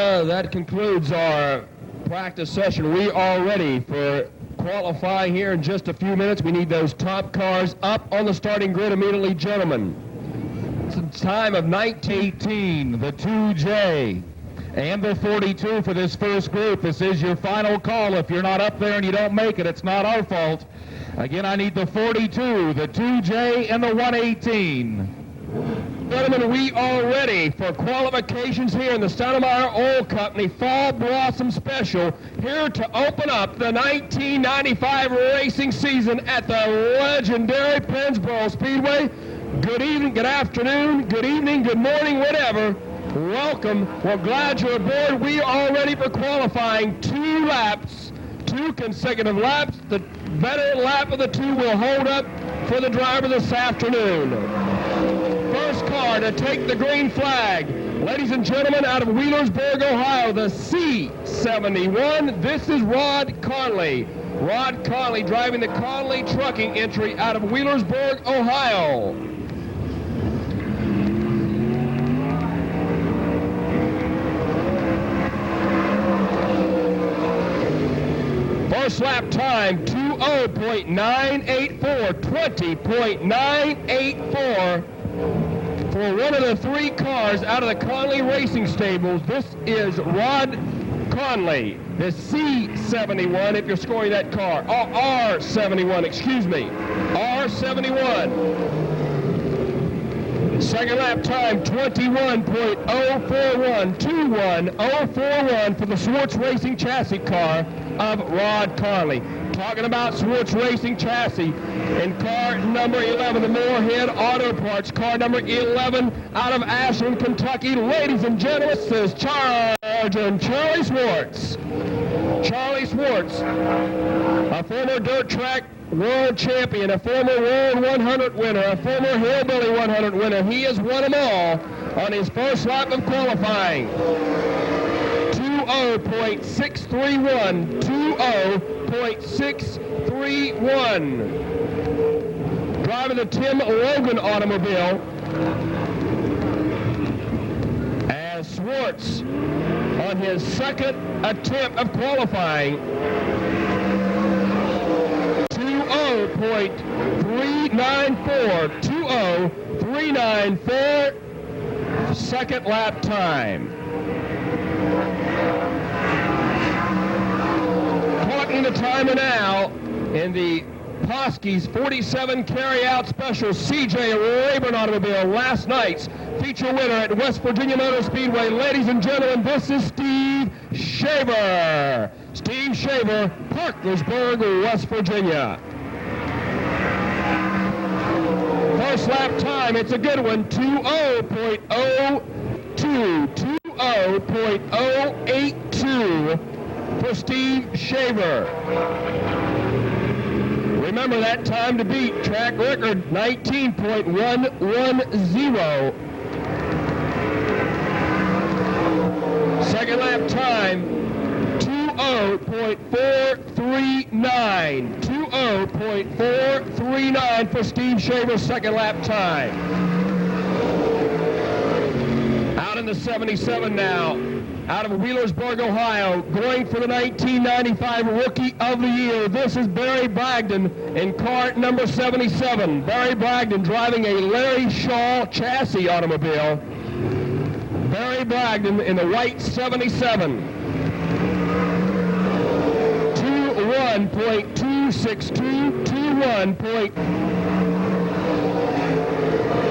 that concludes our practice session. We are ready for qualifying here in just a few minutes. We need those top cars up on the starting grid immediately, gentlemen. It's a time of 1918, the 2J, and the 42 for this first group. This is your final call. If you're not up there and you don't make it, it's not our fault. Again, I need the 42, the 2J, and the 118. Gentlemen, we are ready for qualifications here in the Stoudemire Oil Company Fall Blossom Special, here to open up the 1995 racing season at the legendary Pennsboro Speedway. Good evening, good afternoon, good evening, good morning, whatever. Welcome. We're glad you're aboard. We are ready for qualifying. 2 laps, 2 consecutive laps. The better lap of the 2 will hold up for the driver this afternoon. First car to take the green flag, ladies and gentlemen, out of Wheelersburg, Ohio, the C71. This is Rod Conley. Rod Conley driving the Conley Trucking entry out of Wheelersburg, Ohio. First lap time, 20.984, 20.984. For one of the 3 cars out of the Conley Racing Stables. This is Rod Conley, the C71, if you're scoring that car. Oh, R71, excuse me. R71. Second lap time, 21.041, 21.041 for the Swartz Racing chassis car of Rod Conley. Talking about Swartz Racing chassis, in car number 11, the Moorhead Auto Parts, car number 11 out of Ashland, Kentucky. Ladies and gentlemen, this is Sergeant Charlie Swartz. Charlie Swartz, a former dirt track world champion, a former World 100 winner, a former Hillbilly 100 winner. He has won them all on his first lap of qualifying. 20.631, 20.631. Driving the Tim Logan automobile as Swartz on his second attempt of qualifying. 20.394, 20.394, second lap time. Talking the timer now in the Poskey's 47 carry-out special C.J. Rayburn automobile, last night's feature winner at West Virginia Motor Speedway. Ladies and gentlemen, this is Steve Shaver. Steve Shaver, Parkersburg, West Virginia. First lap time, it's a good one, 20.02, 20.082 for Steve Shaver. Remember that time to beat, track record 19.110. Second lap time, 20.439, 20.439 for Steve Shaver's second lap time. Out in the 77 now, out of Wheelersburg, Ohio, going for the 1995 Rookie of the Year. This is Barry Bragdon in car number 77. Barry Bragdon driving a Larry Shaw chassis automobile. Barry Bragdon in the white 77. 21.262, 21.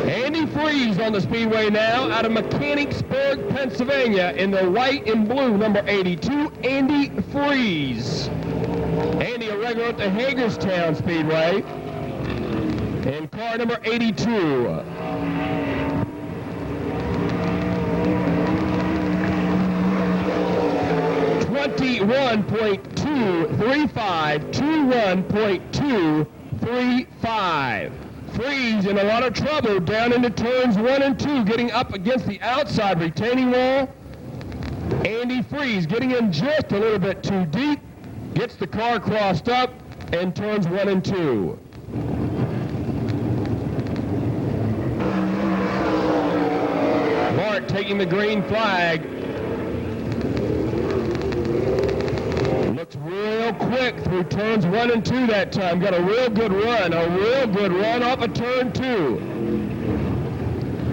Andy Freeze on the speedway now out of Mechanicsburg, Pennsylvania in the white and blue number 82, Andy Freeze. Andy, a regular at the Hagerstown Speedway in car number 82. 21.235, 21.235. Freeze in a lot of trouble down into turns 1 and 2, getting up against the outside retaining wall. Andy Freeze getting in just a little bit too deep, gets the car crossed up, and turns 1 and 2. Mark taking the green flag. quick through turns 1 and 2 that time. Got a real good run off of turn 2.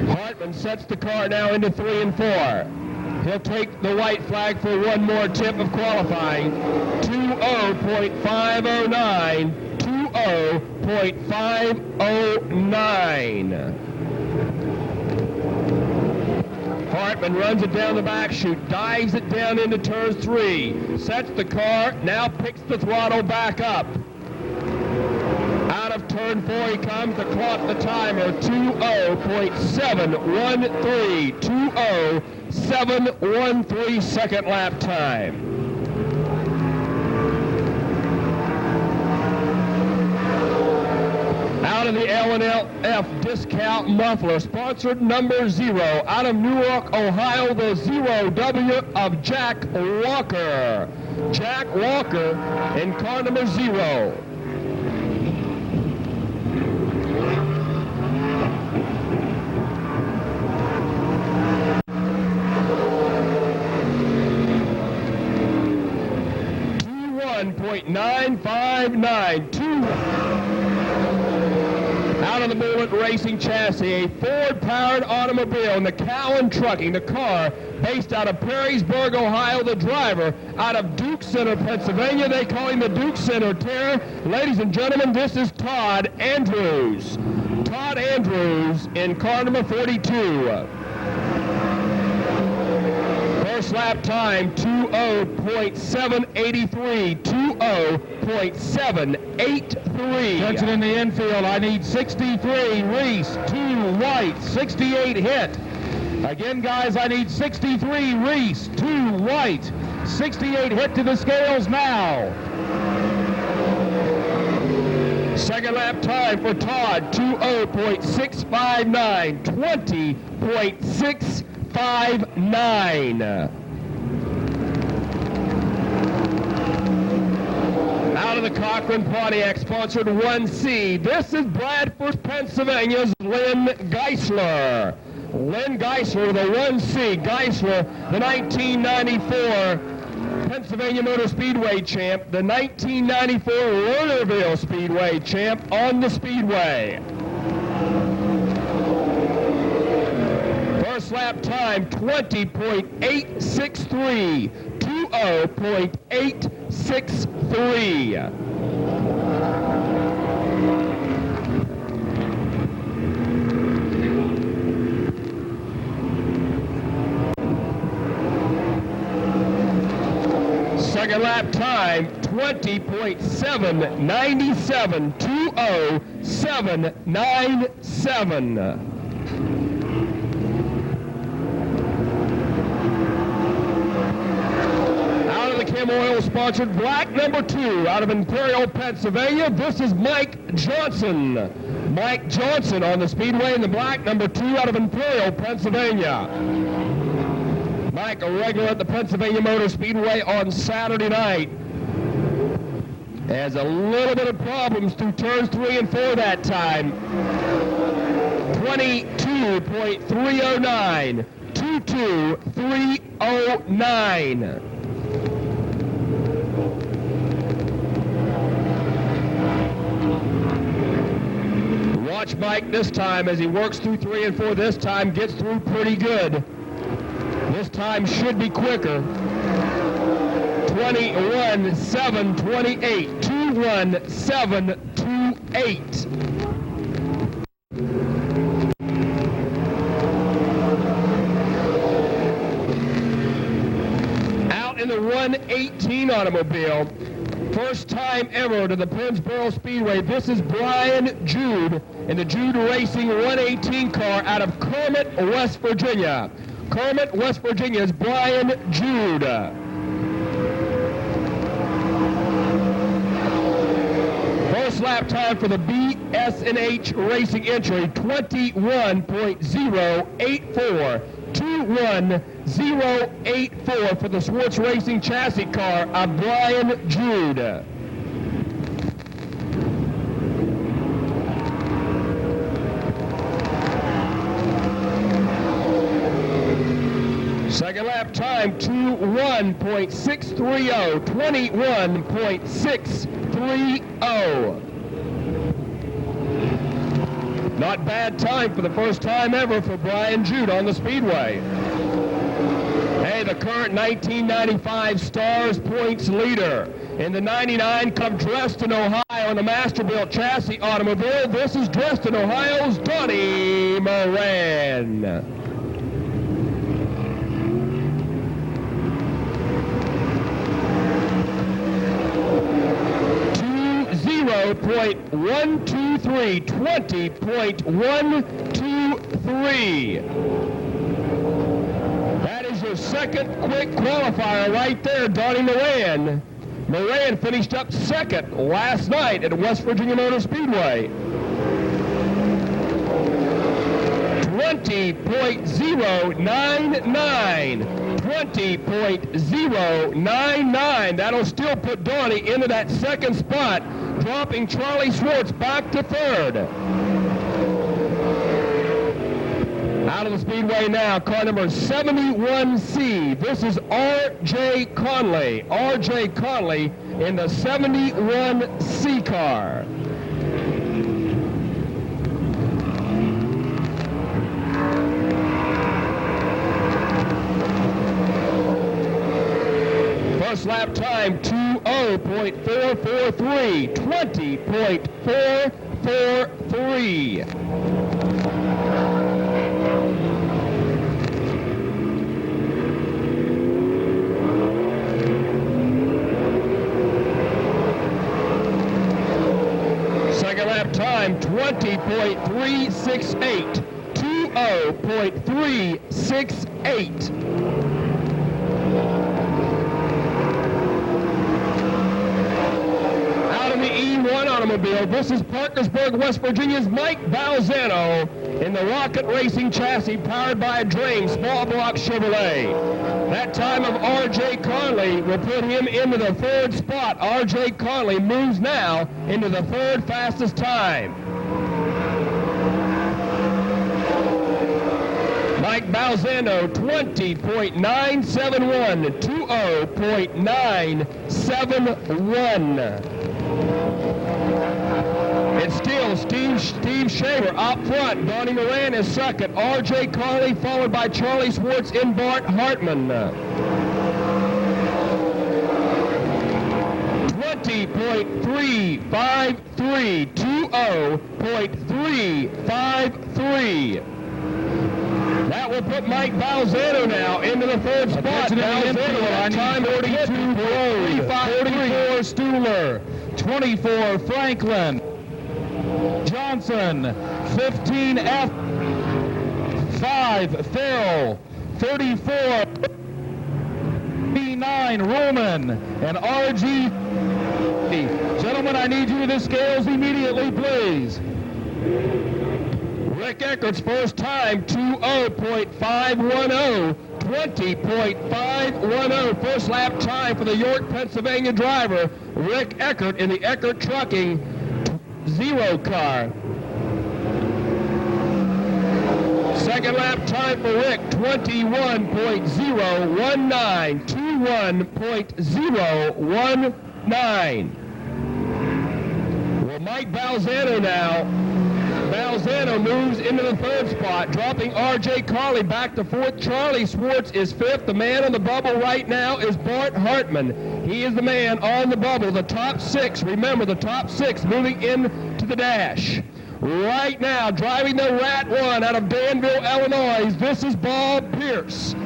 Hartman sets the car now into 3 and 4. He'll take the white flag for one more tip of qualifying. 20.509. 20.509. Hartman runs it down the back chute, dives it down into turn 3, sets the car, now picks the throttle back up. Out of turn 4 he comes to clock the timer, 20.713, 20.713 second lap time. Out of the L&F discount muffler, sponsored number 0, out of Newark, Ohio, the 0W of Jack Walker. Jack Walker in car number 0. .959. Out of the Bullet Racing chassis, a Ford-powered automobile in the Cowan Trucking, the car based out of Perrysburg, Ohio, the driver out of Duke Center, Pennsylvania. They call him the Duke Center Terror. Ladies and gentlemen, this is Todd Andrews. Todd Andrews in car number 42. First lap time, 20.783, 20.783. Jensen in the infield, I need 63, Reese, 2 white, 68 hit. Again, guys, I need 63, Reese, 2 white, 68 hit to the scales now. Second lap time for Todd, 20.659, 20.659. Out of the Cochran Pontiac, sponsored 1C. This is Bradford, Pennsylvania's Lynn Geisler. Lynn Geisler, the 1C. Geisler, the 1994 Pennsylvania Motor Speedway champ, the 1994 Lernerville Speedway champ on the Speedway. First lap time, 20.863, 20.863. Second lap time, 20.797, 20.797. Kim Oil sponsored black number 2 out of Imperial, Pennsylvania. This is Mike Johnson. Mike Johnson on the Speedway in the black number 2 out of Imperial, Pennsylvania. Mike, a regular at the Pennsylvania Motor Speedway on Saturday night. Has a little bit of problems through turns 3 and 4 that time. 22.309. 22.309. Watch Mike this time as he works through 3 and 4. This time gets through pretty good. This time should be quicker. 21.728. 21.728. Out in the 118 automobile. First time ever to the Pennsboro Speedway. This is Brian Jude in the Jude Racing 118 car out of Kermit, West Virginia. Kermit, West Virginia is Brian Jude. First lap time for the BS&H Racing entry, 21.084. 21.084 for the Swartz Racing chassis car of Brian Jude. Second Second lap time, 21.630. 21.630. Not bad time for the first time ever for Brian Jude on the Speedway. Hey, the current 1995 Stars points leader. In the 99 Cup Dresden, Ohio, in the Masterbuilt chassis automobile, this is Dresden, Ohio's Donnie Moran. 20.123, 20.123. That is your second quick qualifier right there, Donnie Moran. Moran finished up second last night at West Virginia Motor Speedway. 20.099. 20.099. That'll still put Donnie into that second spot, dropping Charlie Schwartz back to third. Out of the Speedway now, car number 71C. This is R.J. Conley. R.J. Conley in the 71C car. First lap time, 20.443. 20.443. Second lap time, 20.368. 20.368. Automobile. This is Parkersburg, West Virginia's Mike Balzano in the Rocket Racing chassis powered by a Drain small block Chevrolet. That time of R.J. Conley will put him into the third spot. R.J. Conley moves now into the third fastest time. Mike Balzano, 20.971. 20.971. It's still Steve Shaver up front. Donnie Moran is second. R.J. Conley followed by Charlie Schwartz and Bart Hartman. 20.353. 20.353. That will put Mike Balzano now into the third spot. Balzano at time 42 Road, 44 Stuhler, 24 Franklin, Johnson, 15F, 5 Farrell, 34 B9 Roman, and RG. Gentlemen, I need you to the scales immediately, please. Rick Eckert's first time, 20.510. 20.510. First lap time for the York, Pennsylvania driver, Rick Eckert in the Eckert Trucking Zero car. Second lap time for Rick, 21.019. 21.019. Well, Mike Balzano now. Balzano moves into the third spot, dropping R.J. Conley back to fourth. Charlie Schwartz is fifth. The man on the bubble right now is Bart Hartman. He is the man on the bubble. The top six, remember the top six moving into the dash. Right now, driving the Rat 1 out of Danville, Illinois, this is Bob Pierce.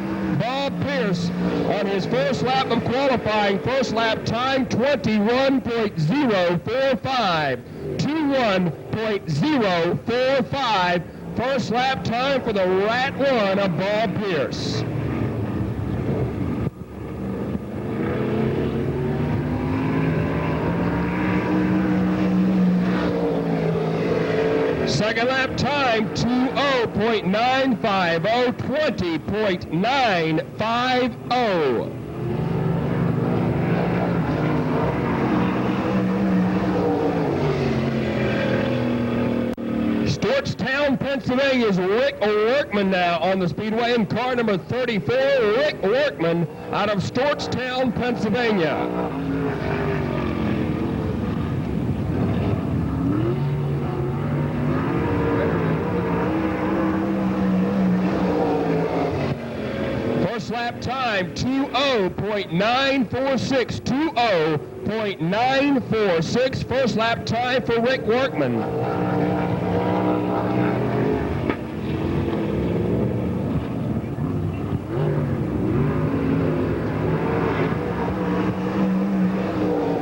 Bob Pierce on his first lap of qualifying. First lap time, 21.045. 21.045. First lap time for the Rat 1 of Bob Pierce. Second lap time, 20.950. 20.950. Stewartstown, Pennsylvania's Rick Workman now on the Speedway, in car number 34, Rick Workman out of Stewartstown, Pennsylvania. First lap time, 20.946, 20.946. First lap time for Rick Workman.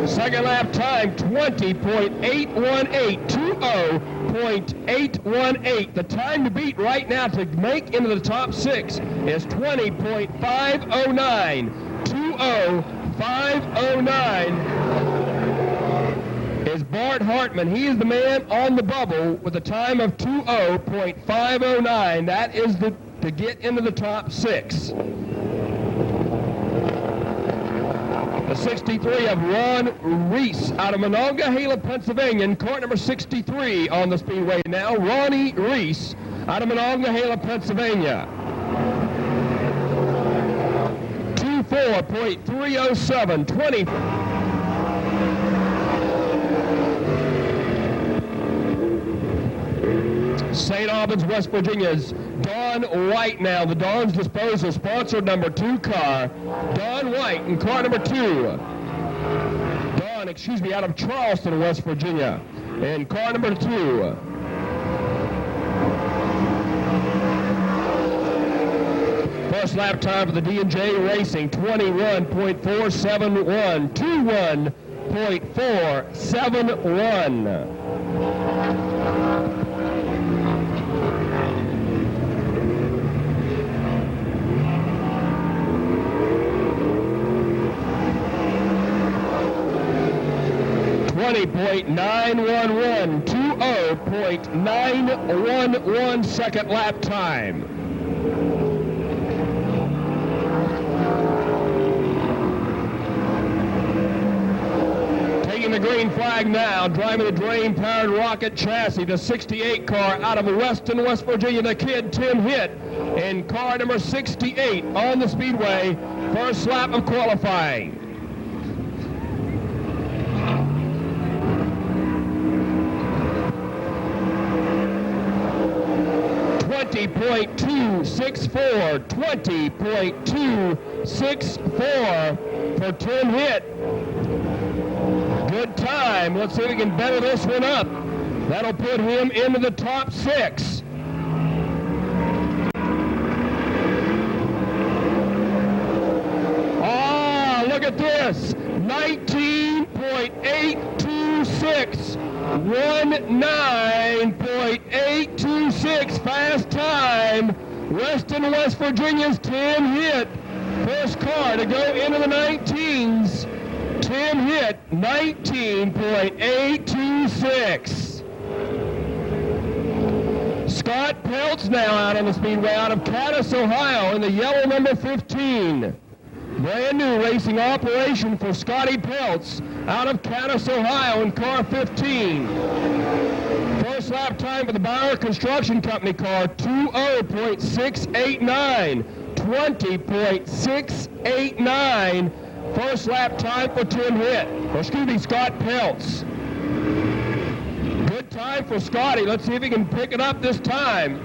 Second lap time, 20.818, 20.818. The time to beat right now to make into the top 6 is 20.509, 20.509 is Bart Hartman. He is the man on the bubble with a time of 20.509. That is to get into the top 6. The 63 of Ron Reese out of Monongahela, Pennsylvania, in car number 63 on the Speedway now. Ronnie Reese out of Monongahela, Pennsylvania. 24.307, 20. St. Albans, West Virginia's Don White now, the Don's Disposal sponsored number 2 car. Don White in car number 2. Out of Charleston, West Virginia, in car number 2. First lap time for the D&J Racing, 21.471, 21.471. 20.911, 20.911 second lap time. Taking the green flag now, driving the drain-powered rocket chassis, the 68 car out of Weston, West Virginia, the kid Tim Hitt in car number 68 on the Speedway, first lap of qualifying. 20.264, 20.264 for Tim Hitt. Good time. Let's see if we can better this one up. That'll put him into the top 6. Ah, look at this. 19.826. 19.826 fast time. Weston, West Virginia's Tim Hitt. First car to go into the 19s. Tim Hitt, 19.826. Scott Peltz now out on the Speedway out of Cadiz, Ohio in the yellow number 15. Brand new racing operation for Scotty Peltz out of Cadiz, Ohio in car 15. First lap time for the Bauer Construction Company car, 20.689. 20.689. First lap time for Tim Hitt. Scott Peltz. Good time for Scotty. Let's see if he can pick it up this time.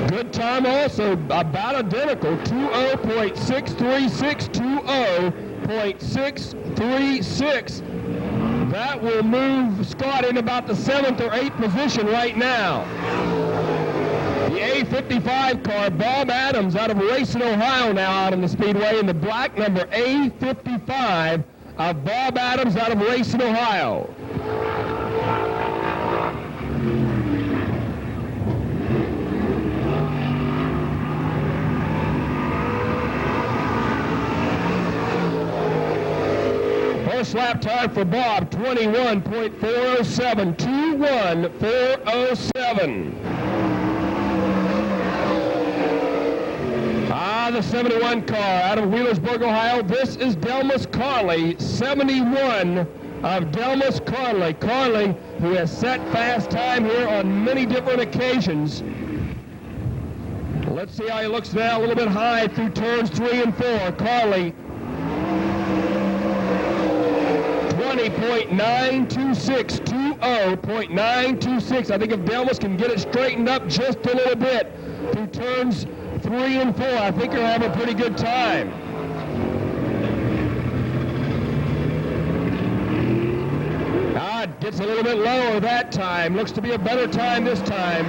Good time also, about identical, 20.636, 20.636. That will move Scott in about the 7th or 8th position right now. The A55 car, Bob Adams out of Racine, Ohio now out on the Speedway in the black number A55 of Bob Adams out of Racine, Ohio. First lap time for Bob, 21.407, 21.407. The 71 car out of Wheelersburg, Ohio. This is Delmas Carley, 71 of Delmas Conley. Conley, who has set fast time here on many different occasions. Let's see how he looks now, a little bit high through turns 3 and 4. Conley, 20.926, 20.926. I think if Delmas can get it straightened up just a little bit through turns 3 and 4, I think he'll have a pretty good time. Gets a little bit lower that time. Looks to be a better time this time.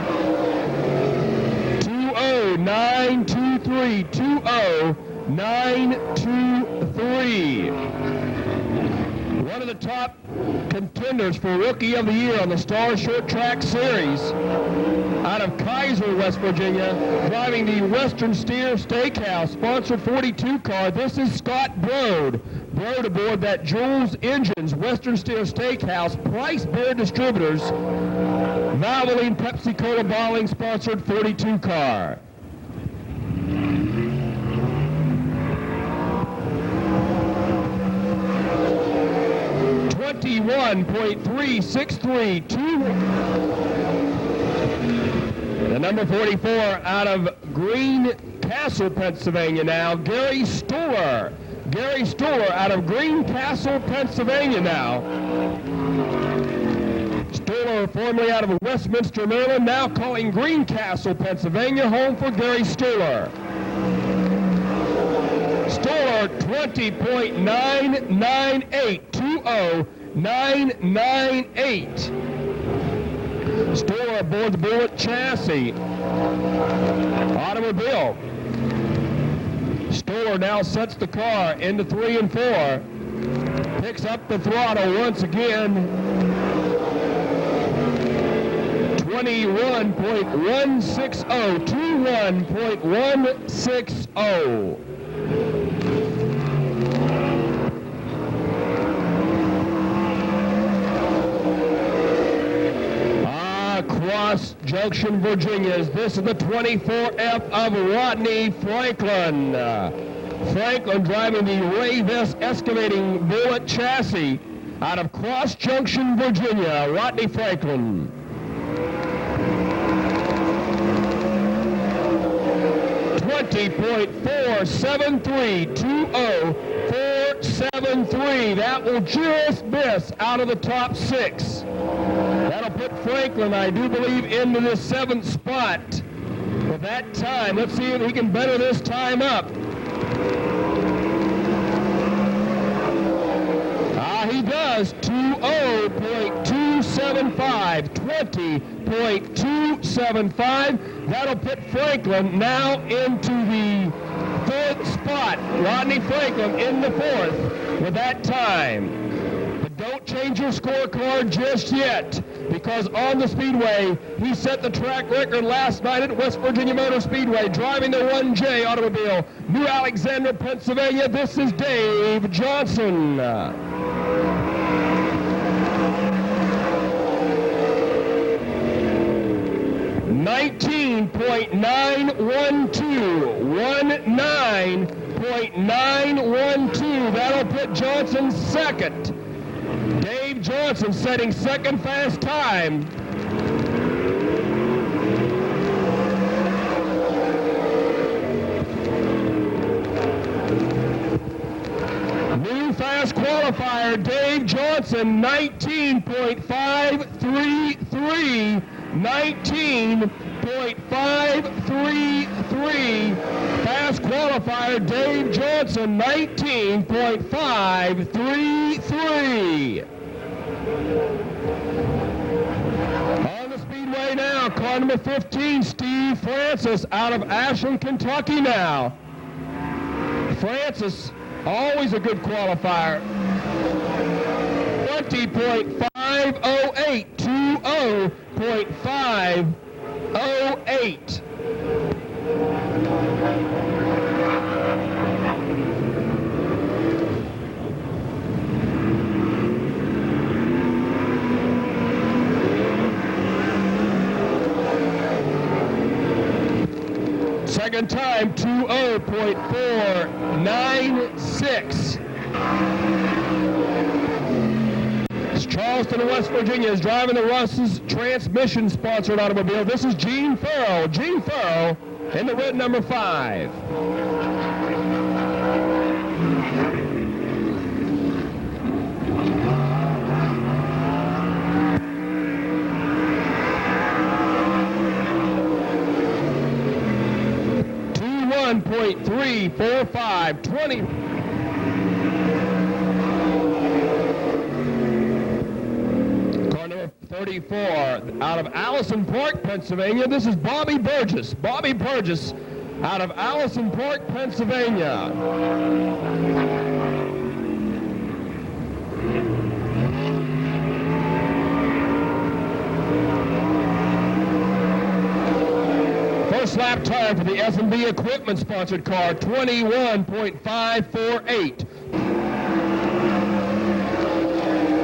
20923, 20923. One of the top contenders for Rookie of the Year on the Star Short Track Series. Out of Kaiser, West Virginia, driving the Western Steer Steakhouse sponsored 42 car. This is Scott Broad. Broad aboard that Jules Engines Western Steer Steakhouse Price Beer Distributors Valvoline Pepsi Cola Bottling sponsored 42 car. The number 44 out of Greencastle, Pennsylvania now, Gary Stoller. Gary Stoller out of Greencastle, Pennsylvania now. Stoller, formerly out of Westminster, Maryland, now calling Greencastle, Pennsylvania, home for Gary Stoller. Stoller, 20.998, 20998. Stoller aboard the Bullet Chassis automobile. Stoller now sets the car into 3 and 4. Picks up the throttle once again. 21.160, 21.160. Cross Junction, Virginia. This is the 24F of Rodney Franklin. Franklin driving the Ray Vest Excavating Bullet Chassis out of Cross Junction, Virginia. Rodney Franklin. 20.473, 20473. That will just miss out of the top 6. That'll put Franklin, I do believe, into the 7th spot for that time. Let's see if he can better this time up. He does. 20.275, 20.275. That'll put Franklin now into the 4th spot. Rodney Franklin in the 4th with that time. Don't change your scorecard just yet, because on the Speedway, he set the track record last night at West Virginia Motor Speedway, driving the 1J automobile, New Alexander, Pennsylvania. This is Dave Johnson. 19.912. That'll put Johnson 2nd. Dave Johnson setting 2nd fast time. New fast qualifier, Dave Johnson, 19.533. 19.533. Fast qualifier, Dave Johnson, 19.533. On the Speedway now, car number 15, Steve Francis out of Ashland, Kentucky now. Francis, always a good qualifier. 20.508, 20.508. Second time, 20.496. Charleston, West Virginia is driving the Russ's transmission-sponsored automobile. This is Gene Farrell. Gene Farrell in the red number 5. .345 20. Car number 34 out of Allison Park, Pennsylvania. This is Bobby Burgess. Bobby Burgess out of Allison Park, Pennsylvania. First lap time for the S&B Equipment sponsored car, 21.548.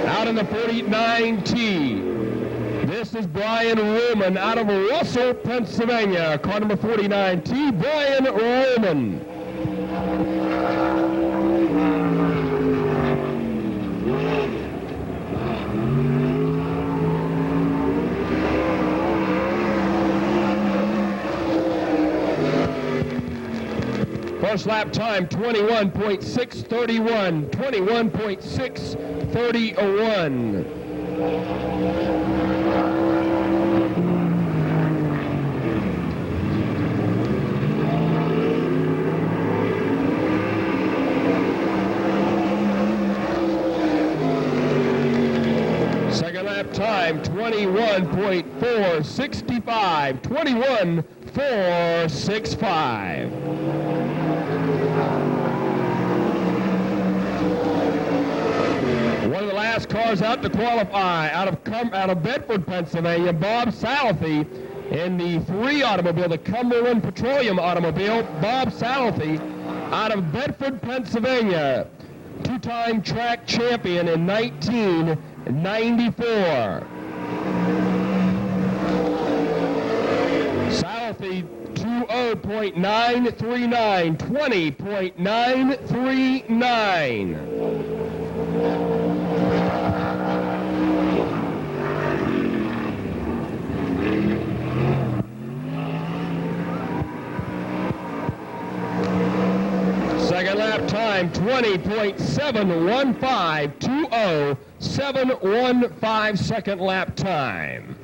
Out in the 49T, this is Brian Roman out of Russell, Pennsylvania. Car number 49T, Brian Roman. First lap time, 21.631. 21.631. Second lap time, 21.465. 21.465. One of the last cars out to qualify out of Bedford, Pennsylvania, Bob Southey in the 3 automobile, the Cumberland Petroleum automobile. Bob Southey out of Bedford, Pennsylvania, 2-time track champion in 1994. Southey 20.939, 20.939. Second lap time, 20.715, 20.715 second lap time.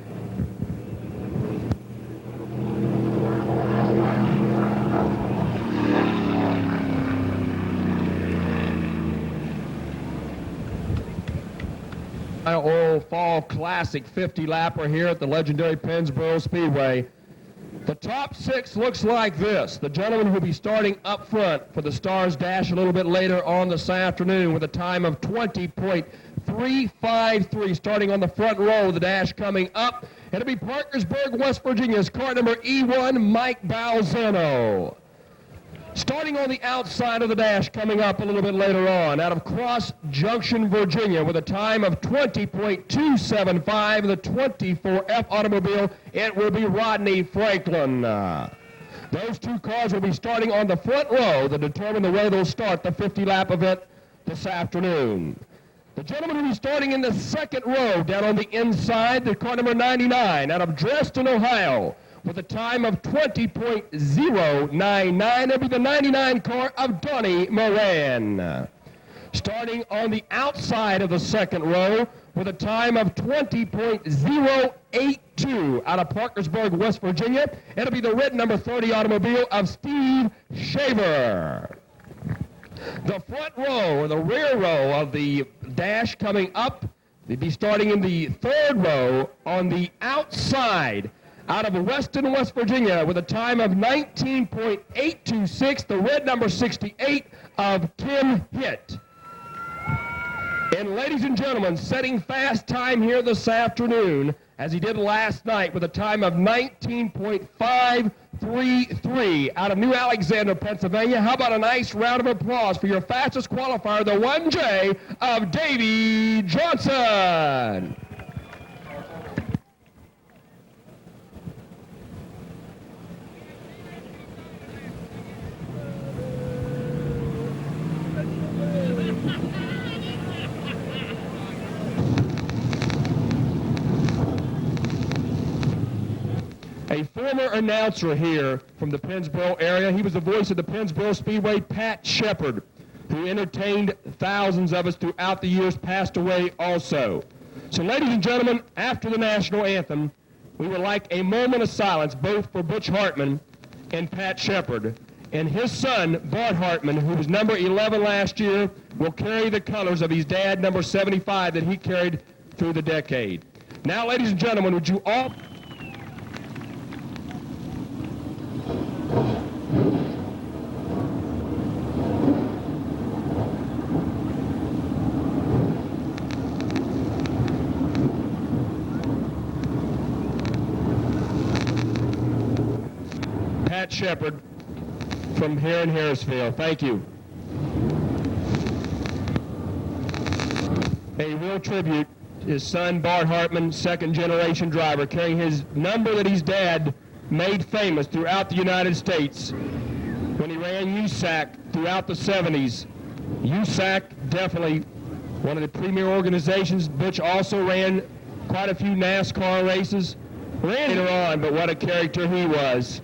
Oil Fall Classic 50-lapper here at the legendary Pennsboro Speedway. The top 6 looks like this. The gentleman who will be starting up front for the Stars Dash a little bit later on this afternoon with a time of 20.353, starting on the front row of the Dash coming up. It'll be Parkersburg, West Virginia's car number E1, Mike Balzano. Starting on the outside of the Dash coming up a little bit later on, out of Cross Junction, Virginia, with a time of 20.275, the 24F automobile, it will be Rodney Franklin. Those 2 cars will be starting on the front row to determine the way they'll start the 50-lap event this afternoon. The gentleman who will be starting in the second row down on the inside, the car number 99, out of Dresden, Ohio, with a time of 20.099. It'll be the 99 car of Donnie Moran. Starting on the outside of the second row with a time of 20.082 out of Parkersburg, West Virginia. It'll be the red number 30 automobile of Steve Shaver. The front row or the rear row of the Dash coming up, they'll be starting in the third row on the outside out of Weston, West Virginia, with a time of 19.826, the red number 68 of Tim Hitt. And ladies and gentlemen, setting fast time here this afternoon, as he did last night, with a time of 19.533 out of New Alexander, Pennsylvania. How about a nice round of applause for your fastest qualifier, the 1J of Davey Johnson. a former announcer here from the Pennsboro area. He was the voice of the Pennsboro Speedway, Pat Shepard, who entertained thousands of us throughout the years, passed away also. So, ladies and gentlemen, after the national anthem, we would like a moment of silence both for Butch Hartman and Pat Shepard. And his son, Bart Hartman, who was number 11 last year, will carry the colors of his dad, number 75, that he carried through the decade. Now, ladies and gentlemen, would you all... Pat Shepard from here in Harrisville. Thank you. A real tribute. His son, Bart Hartman, second-generation driver, carrying his number that his dad made famous throughout the United States when he ran USAC throughout the 70s. USAC, definitely one of the premier organizations. Butch also ran quite a few NASCAR races. Ran later on, but what a character he was.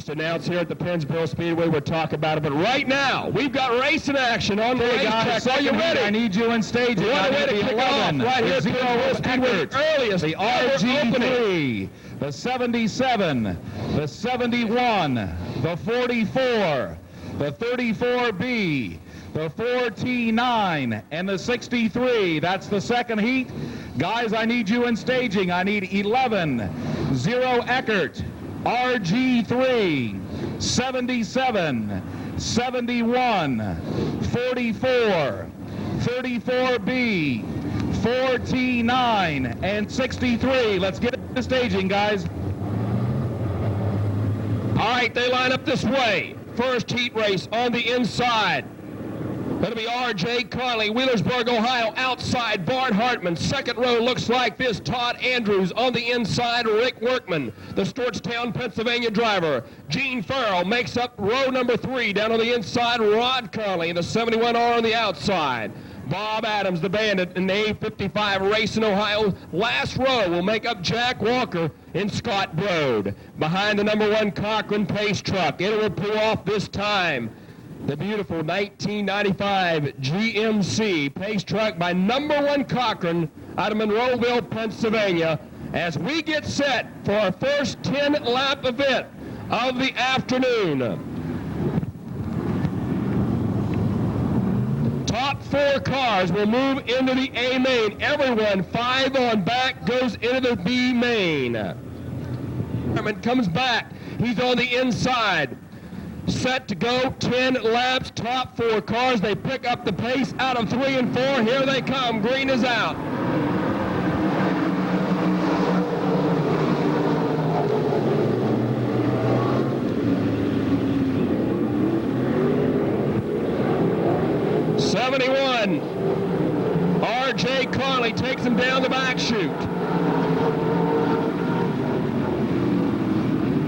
Announced here at the Pennsboro Speedway. We'll talk about it, but right now we've got racing action on the racetrack. Are you ready? I need you in staging. What a way to kick off right here at Pennsboro Speedway. Earliest the RG3, the 77, the 71, the 44, the 34B, the 4T9, and the 63. That's the second heat. Guys, I need you in staging. I need 11, 0 Eckert, RG3, 77, 71, 44, 34B, 4T9, and 63. Let's get to staging, guys. All right, they line up this way. First heat race on the inside. That'll be R.J. Conley, Wheelersburg, Ohio, outside. Bart Hartman. Second row looks like this. Todd Andrews on the inside. Rick Workman, the Stewartstown, Pennsylvania driver. Gene Farrell makes up row number 3. Down on the inside, Rod Conley, the 71R on the outside. Bob Adams, the bandit, in the A55 race in Ohio. Last row will make up Jack Walker in Scott Broad. Behind the number 1 Cochran pace truck. It will pull off this time. The beautiful 1995 GMC pace truck by number 1 Cochran out of Monroeville, Pennsylvania, as we get set for our first 10-lap event of the afternoon. Top 4 cars will move into the A main. Everyone 5 on back goes into the B main. Hartman comes back. He's on the inside. Set to go, 10 laps, top 4 cars. They pick up the pace out of 3 and 4. Here they come. Green is out. '71. R.J. Conley takes him down the back chute.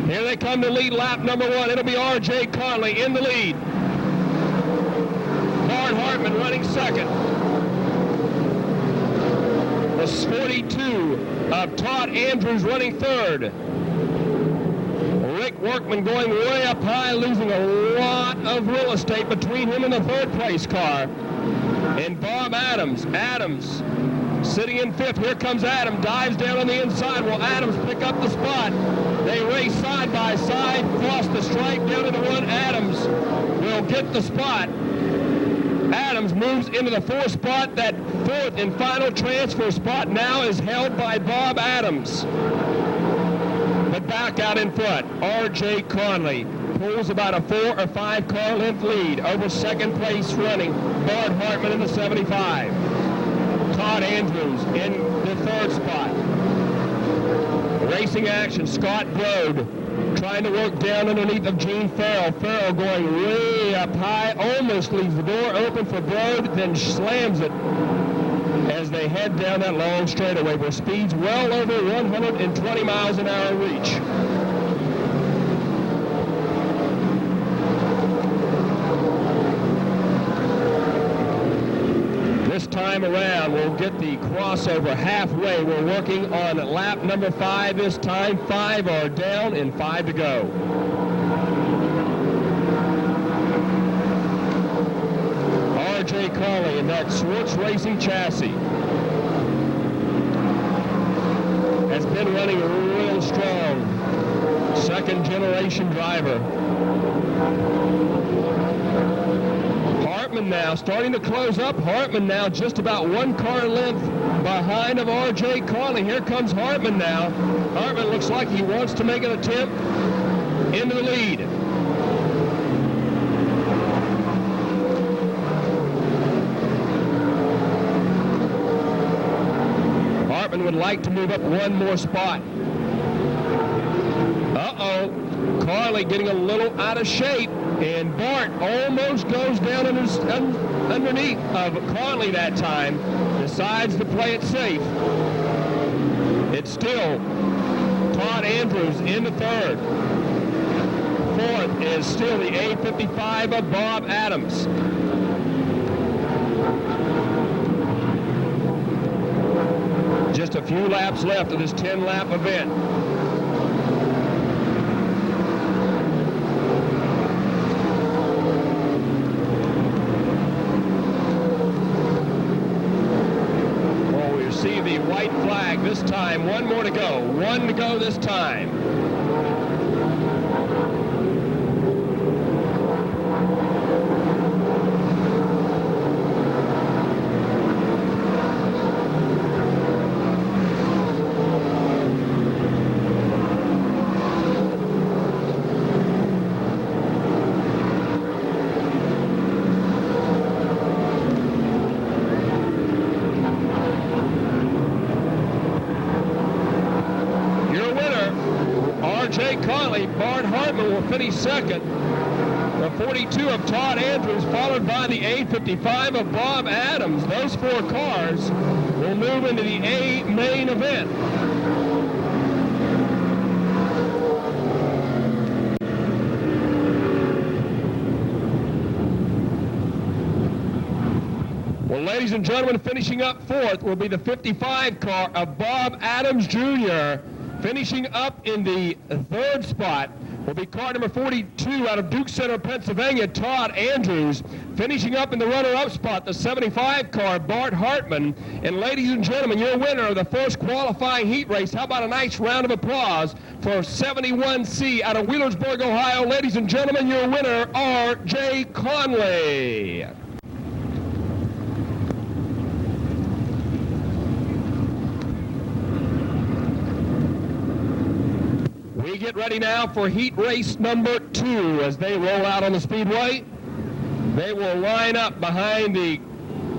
Here they come to lead lap number 1. It'll be R.J. Conley in the lead. Bart Hartman running second. The 42 of Todd Andrews running third. Rick Workman going way up high, losing a lot of real estate between him and the third place car. And Bob Adams. Adams sitting in 5th. Here comes Adam. Dives down on the inside. Will Adams pick up the spot? They race side by side, cross the stripe down into 1. Adams will get the spot. Adams moves into the 4th spot. That 4th and final transfer spot now is held by Bob Adams. But back out in front, R.J. Conley pulls about a 4 or 5 car length lead over second place running Bart Hartman in the 75. Todd Andrews in the 3rd spot. Racing action, Scott Broad trying to work down underneath of Gene Farrell. Farrell going way up high, almost leaves the door open for Broad, then slams it as they head down that long straightaway where speeds well over 120 miles an hour reach. This time time around. We'll get the crossover halfway. We're working on lap number 5 this time. 5 are down and 5 to go. R.J. Carley in that Schwartz Racing chassis has been running real strong. Second generation driver. Hartman now starting to close up. Hartman now just about 1 car length behind of R.J. Carley. Here comes Hartman now. Hartman looks like he wants to make an attempt into the lead. Hartman would like to move up 1 more spot. Uh-oh. Carley getting a little out of shape, and Bart almost goes down underneath of Carley that time. Decides to play it safe. It's still Todd Andrews in the 3rd. 4th is still the A55 of Bob Adams. Just a few laps left of this 10-lap event. Well, we see the white flag this time. 1 more to go. 1 to go this time. Bart Hartman will finish 2nd. The 42 of Todd Andrews, followed by the A55 of Bob Adams. Those 4 cars will move into the A main event. Well, ladies and gentlemen, finishing up 4th will be the 55 car of Bob Adams Jr. Finishing up in the 3rd spot will be car number 42 out of Duke Center, Pennsylvania, Todd Andrews. Finishing up in the runner-up spot, the 75 car, Bart Hartman. And ladies and gentlemen, your winner of the first qualifying heat race. How about a nice round of applause for 71C out of Wheelersburg, Ohio. Ladies and gentlemen, your winner, R.J. Conway. We get ready now for heat race number 2 as they roll out on the Speedway. They will line up behind the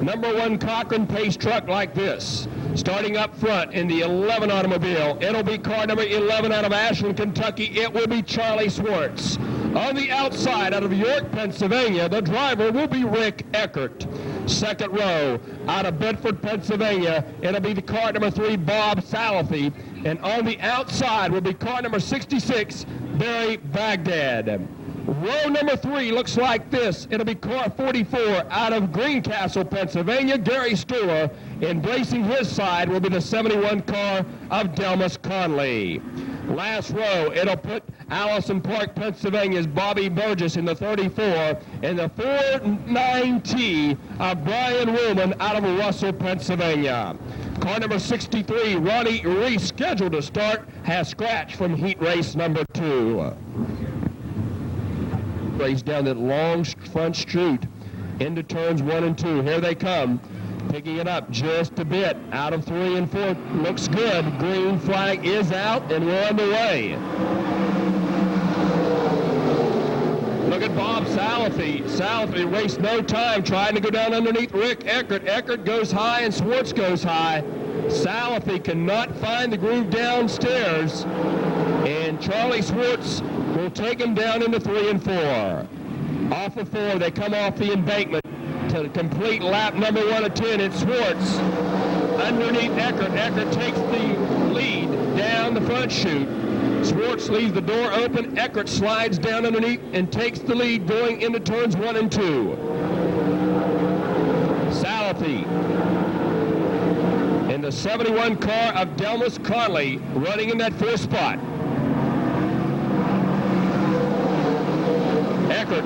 number 1 Cochran Pace truck like this. Starting up front in the 11 automobile, it'll be car number 11 out of Ashland, Kentucky. It will be Charlie Schwartz. On the outside, out of York, Pennsylvania, the driver will be Rick Eckert. Second row, out of Bedford, Pennsylvania, it'll be the car number 3, Bob Salafi. And on the outside will be car number 66, Barry Baghdad. Row number 3 looks like this. It'll be car 44 out of Greencastle, Pennsylvania, Gary Stuller. Embracing his side will be the 71 car of Delmas Conley. Last row, it'll put Allison Park, Pennsylvania's Bobby Burgess in the 34, and the 49T of Brian Woolman out of Russell, Pennsylvania. Car number 63, Ronnie Reese, scheduled to start, has scratched from heat race number 2. Race down that long front straight into turns 1 and 2. Here they come. Picking it up just a bit. Out of 3 and 4. Looks good. Green flag is out, and we're underway. Look at Bob Salafi. Salafi wastes no time trying to go down underneath Rick Eckert. Eckert goes high and Schwartz goes high. Salafi cannot find the groove downstairs, and Charlie Schwartz will take him down into 3 and 4. Off of 4, they come off the embankment to complete lap number 1 of 10. It's Schwartz underneath Eckert. Eckert takes the lead down the front chute. Schwartz leaves the door open. Eckert slides down underneath and takes the lead going into turns 1 and 2. Salafi And the 71 car of Delmas Conley running in that 4th spot. Eckert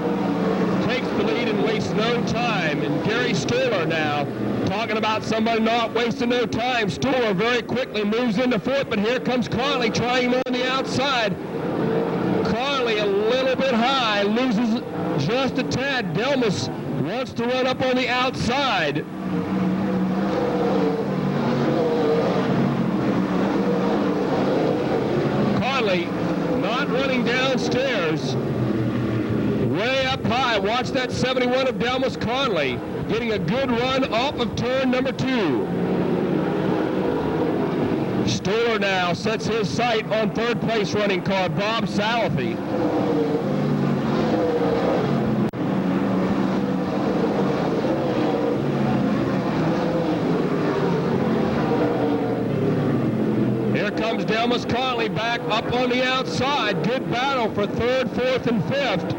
takes the lead and wastes no time. And Gary Stoller now talking about somebody not wasting no time. Stoller very quickly moves into 4th, but here comes Conley trying him on the outside. Conley a little bit high, loses just a tad. Delmas wants to run up on the outside. Conley not running downstairs. Way up high. Watch that 71 of Delmas Conley getting a good run off of turn number 2. Stoller now sets his sight on 3rd place running car Bob Salafi. Here comes Delmas Conley back up on the outside. Good battle for 3rd, 4th, and 5th.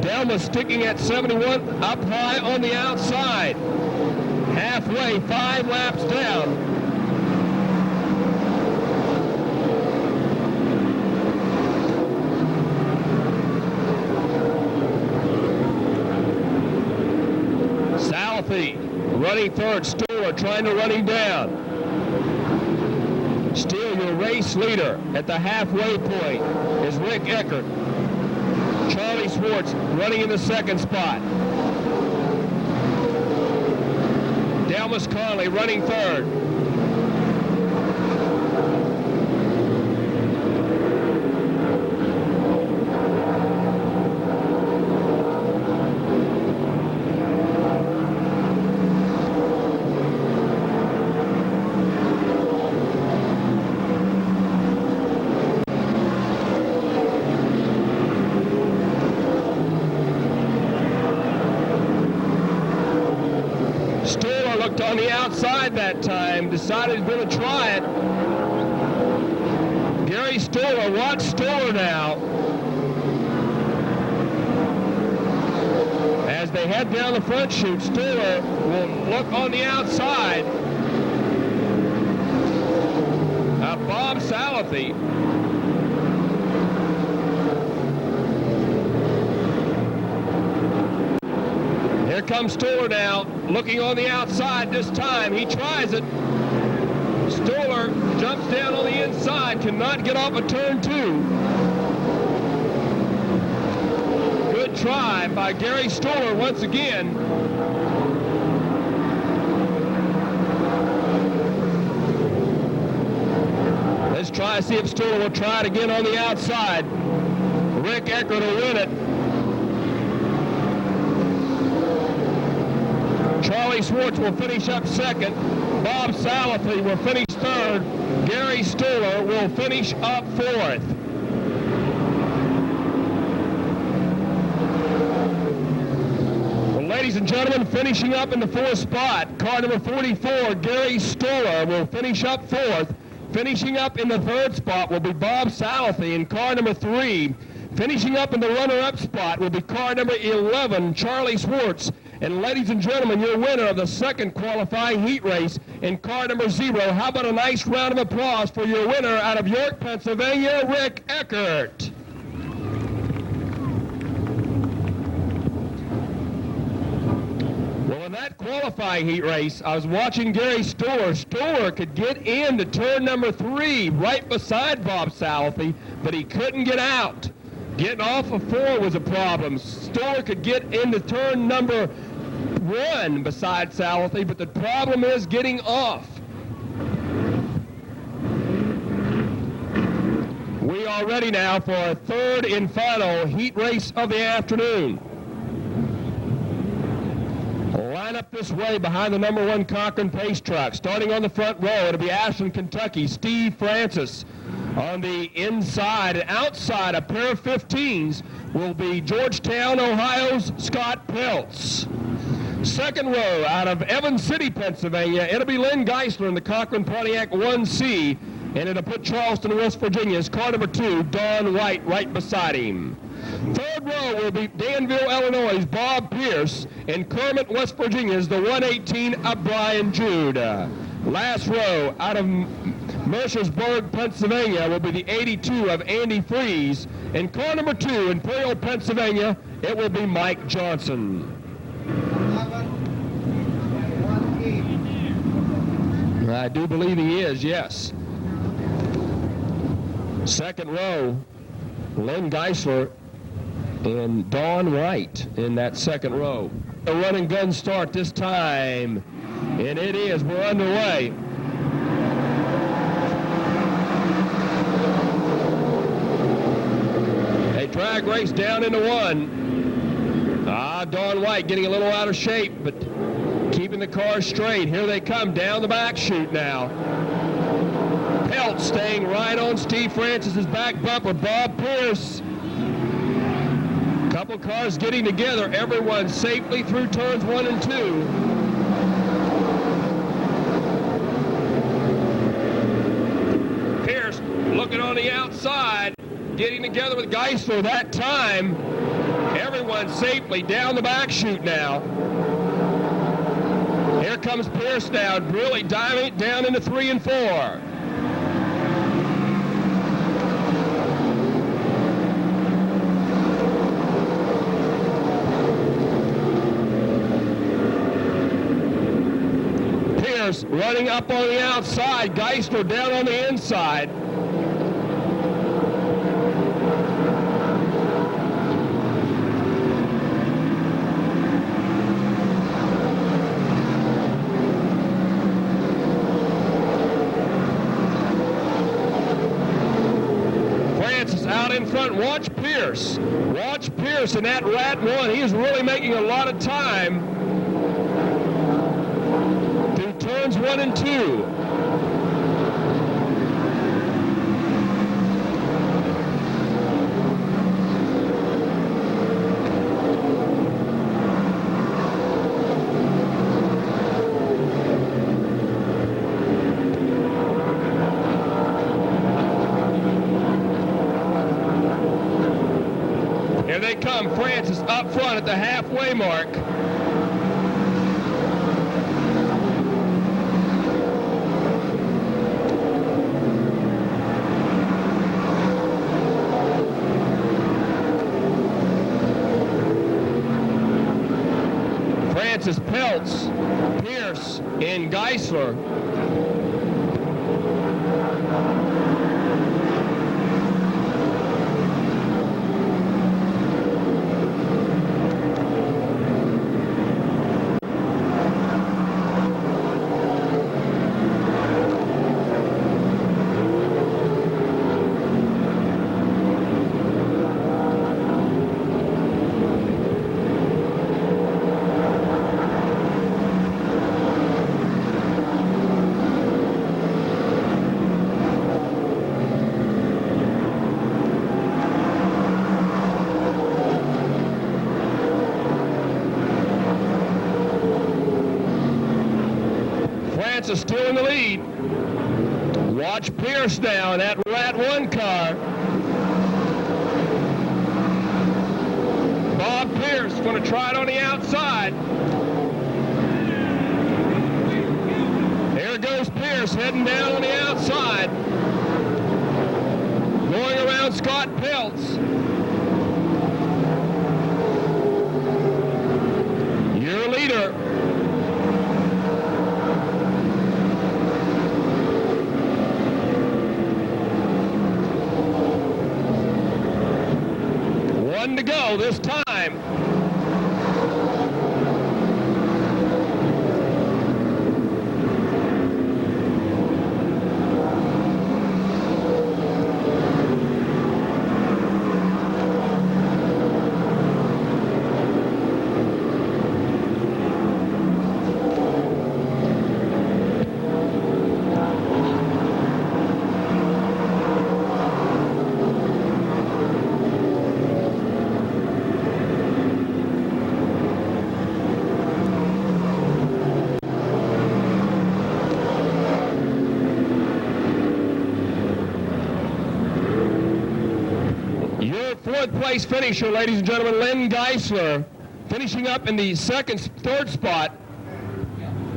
Delmas sticking at 71 up high on the outside. Halfway, 5 laps down. Salafi running 3rd. Stoller trying to run him down. Still your race leader at the halfway point is Rick Eckert. Charlie Schwartz running in the 2nd spot. Delmas Conley running 3rd. On the outside that time, decided he's going to try it. Gary Stoller, watch Stoller now. As they head down the front chute, Stoller will look on the outside. Bob Salafi. Here comes Stoller now, looking on the outside this time. He tries it. Stoller jumps down on the inside, cannot get off of turn 2. Good try by Gary Stoller once again. Let's try to see if Stoller will try it again on the outside. Rick Eckert will win it. Charlie Schwartz will finish up 2nd. Bob Salafi will finish 3rd. Gary Stoller will finish up 4th. Well, ladies and gentlemen, finishing up in the 4th spot, car number 44, Gary Stoller will finish up 4th. Finishing up in the 3rd spot will be Bob Salafi in car number 3. Finishing up in the runner-up spot will be car number 11, Charlie Schwartz. And ladies and gentlemen, your winner of the 2nd qualifying heat race in car number 0. How about a nice round of applause for your winner out of York, Pennsylvania, Rick Eckert. Well, in that qualifying heat race, I was watching Gary Stoller. Stoller could get into turn number 3 right beside Bob Salafi, but he couldn't get out. Getting off of 4 was a problem. Stoller could get into turn number 1 beside Salafi, but the problem is getting off. We are ready now for our 3rd and final heat race of the afternoon. Line up this way behind the number 1 Cochran Pace truck. Starting on the front row, it'll be Ashland, Kentucky, Steve Francis. On the inside and outside, a pair of 15s will be Georgetown, Ohio's Scott Peltz. Second row out of Evans City, Pennsylvania, it'll be Lynn Geisler in the Cochran Pontiac 1C, and it'll put Charleston, West Virginia's car number 2, Don White, right beside him. Third row will be Danville, Illinois' Bob Pierce, and Kermit, West Virginia's the 118 of Brian Jude. Last row out of Mercersburg, Pennsylvania will be the 82 of Andy Fries, and car number 2, Imperial, Pennsylvania, it will be Mike Johnson. I do believe he is, yes. Second row, Len Geisler and Don Wright in that second row. A run and gun start this time, and it is. We're underway. A drag race down into one. Don White getting a little out of shape, but keeping the car straight. Here they come down the back chute now. Pelt staying right on Steve Francis's back bumper. Bob Pierce. Couple cars getting together. Everyone safely through turns 1 and 2. Pierce looking on the outside, getting together with Geisler that time. Everyone safely down the back chute now. Here comes Pierce now, really diving it down into 3 and 4. Pierce running up on the outside, Geisler down on the inside. Out in front, watch Pierce. Watch Pierce in that Rat 1. He is really making a lot of time through turns 1 and 2. Here they come, Francis up front at the halfway mark. Francis, Peltz, Pierce, and Geisler. Francis still in the lead. Watch Pierce now in that Rat 1 car. Bob Pierce going to try it on the outside. There goes Pierce heading down on the outside. Going around Scott Peltz. Your leader. To go this time. place finisher, ladies and gentlemen, Len Geisler. Finishing up in the third spot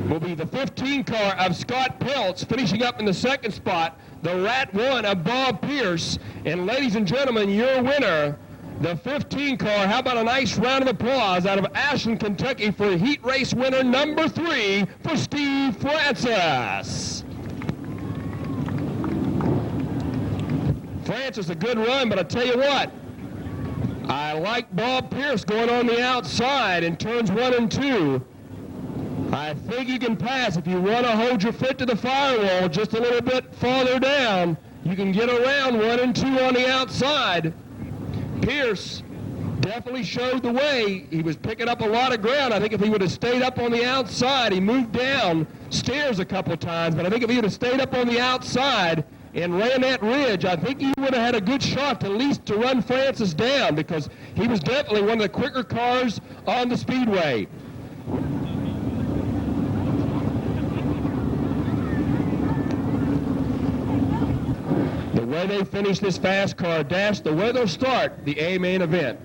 will be the 15 car of Scott Peltz. Finishing up in the second spot, the Rat 1 of Bob Pierce. And ladies and gentlemen, your winner, the 15 car. How about a nice round of applause out of Ashland, Kentucky for heat race winner number 3 for Steve Francis. Francis, a good run, but I tell you what, I like Bob Pierce going on the outside in turns 1 and 2. I think you can pass. If you want to hold your foot to the firewall just a little bit farther down, you can get around 1 and 2 on the outside. Pierce definitely showed the way. He was picking up a lot of ground. I think if he would have stayed up on the outside, he moved down stairs a couple of times, but I think if he would have stayed up on the outside and ran that ridge, I think he would have had a good shot at least to run Francis down, because he was definitely one of the quicker cars on the Speedway. The way they finish this fast car dash, the way they'll start the A main event.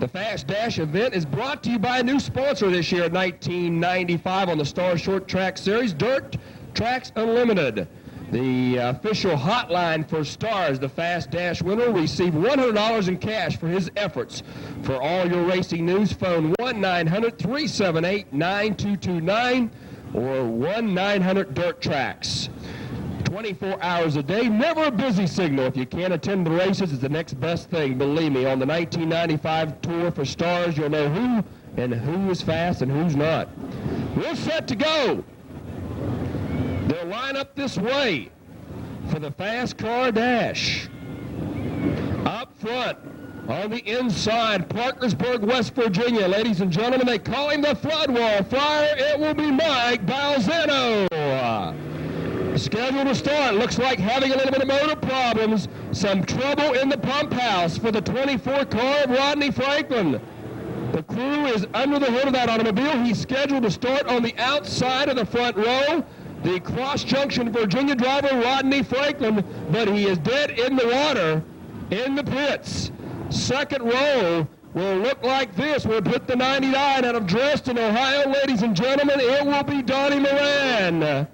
The Fast Dash event is brought to you by a new sponsor this year, 1995 on the Star Short Track Series, Dirt Tracks Unlimited. The official hotline for Stars, the Fast Dash winner, will receive $100 in cash for his efforts. For all your racing news, phone 1-900-378-9229 or 1-900-DIRT-TRACKS. 24 hours a day, never a busy signal. If you can't attend the races, it's the next best thing. Believe me, on the 1995 Tour for Stars, you'll know who and who is fast and who's not. We're set to go. They'll line up this way for the fast car dash. Up front, on the inside, Parkersburg, West Virginia. Ladies and gentlemen, they call him the Floodwall Flyer. It will be Mike Balzano. Scheduled to start. Looks like having a little bit of motor problems. Some trouble in the pump house for the 24 car of Rodney Franklin. The crew is under the hood of that automobile. He's scheduled to start on the outside of the front row. The cross-junction Virginia driver, Rodney Franklin, but he is dead in the water in the pits. Second row will look like this. We'll put the 99 out of Dresden, Ohio. Ladies and gentlemen, it will be Donnie Moran.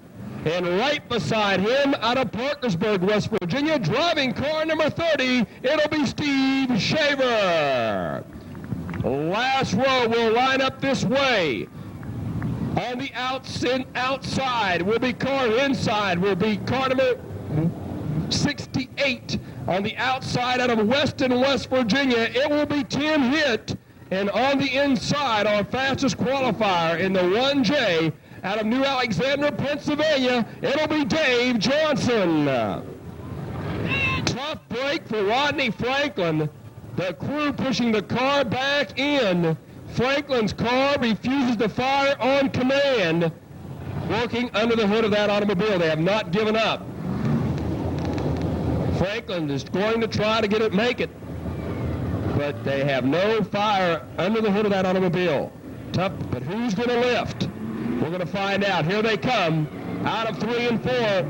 And right beside him, out of Parkersburg, West Virginia, driving car number 30, it'll be Steve Shaver. Last row will line up this way. On the outside will be car inside, will be car number 68. On the outside out of Weston, West Virginia, it will be Tim Hitt. And on the inside, our fastest qualifier in the 1J, out of New Alexandria, Pennsylvania, it'll be Dave Johnson. Tough break for Rodney Franklin. The crew pushing the car back in. Franklin's car refuses to fire on command, working under the hood of that automobile. They have not given up. Franklin is going to try to make it, but they have no fire under the hood of that automobile. Tough, but who's going to lift? We're going to find out. Here they come, out of 3 and 4.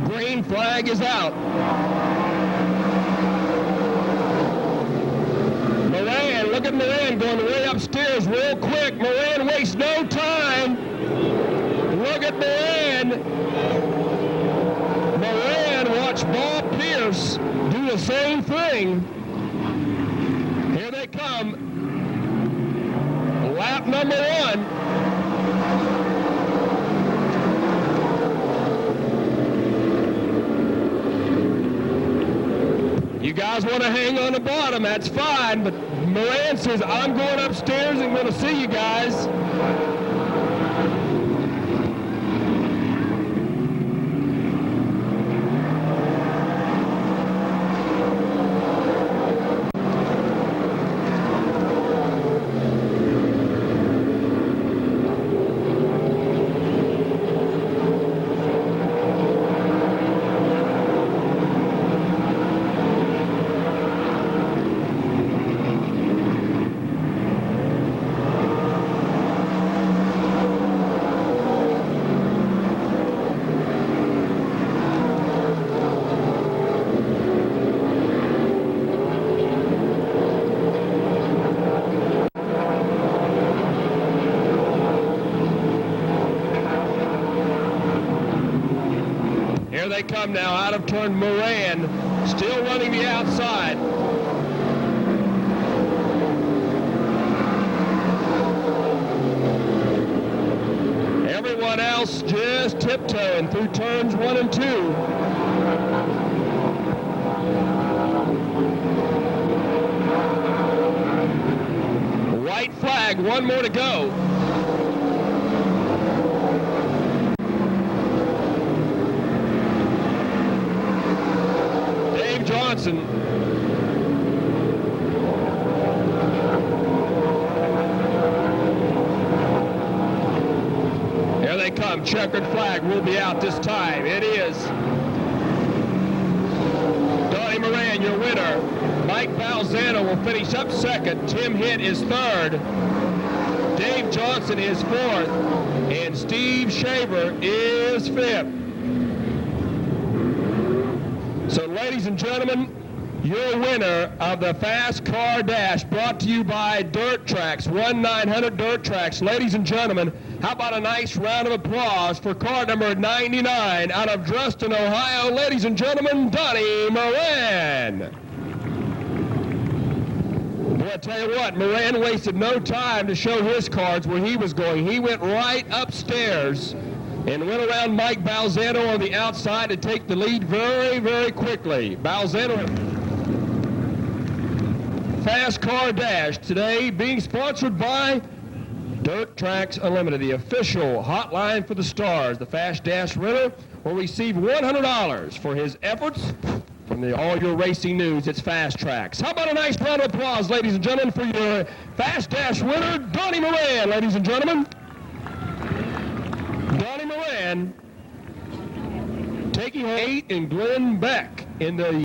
Green flag is out. Moran, look at Moran going way upstairs real quick. Moran wastes no time. Look at Moran. Moran, watch Bob Pierce do the same thing. Here they come. Lap number 1. You guys want to hang on the bottom, that's fine, but Moran says, I'm going upstairs and going to see you guys. they come now out of turn. Moran still running the outside. Everyone else just tiptoeing through turns 1 and 2. White flag, 1 more to go. Dave Johnson. Here they come. Checkered flag will be out this time. It is. Donnie Moran, your winner. Mike Balzano will finish up second. Tim Hitt is third. Dave Johnson is fourth. And Steve Shaver is fifth. So, ladies and gentlemen, your winner of the Fast Car Dash, brought to you by Dirt Tracks, 1-900 Dirt Tracks. Ladies and gentlemen, how about a nice round of applause for car number 99 out of Dresden, Ohio. Ladies and gentlemen, Donnie Moran. Boy, I tell you what, Moran wasted no time to show his cards where he was going. He went right upstairs and went around Mike Balzano on the outside to take the lead very, very quickly. Balzano. Fast Car Dash today being sponsored by Dirt Tracks Unlimited, the official hotline for the stars. The Fast Dash winner will receive $100 for his efforts from the All Your Racing News. It's Fast Tracks. How about a nice round of applause, ladies and gentlemen, for your Fast Dash winner, Donnie Moran, ladies and gentlemen. Donnie Moran taking 8 and Glenn Beck in the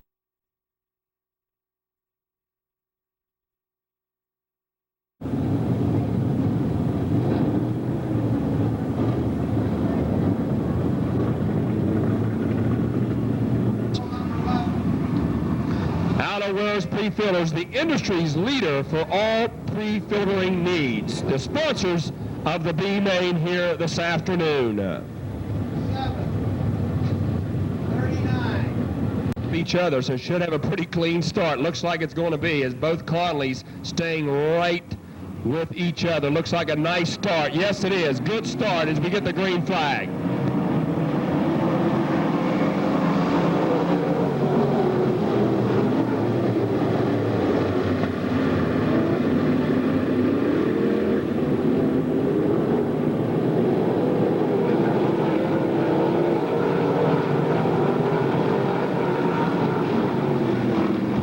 Outerwears Pre-Fillers, the industry's leader for all pre-filtering needs. The sponsors of the B-Main here this afternoon. 7:39. Each other, so should have a pretty clean start. Looks like it's going to be, as both Conleys staying right with each other. Looks like a nice start. Yes, it is. Good start as we get the green flag.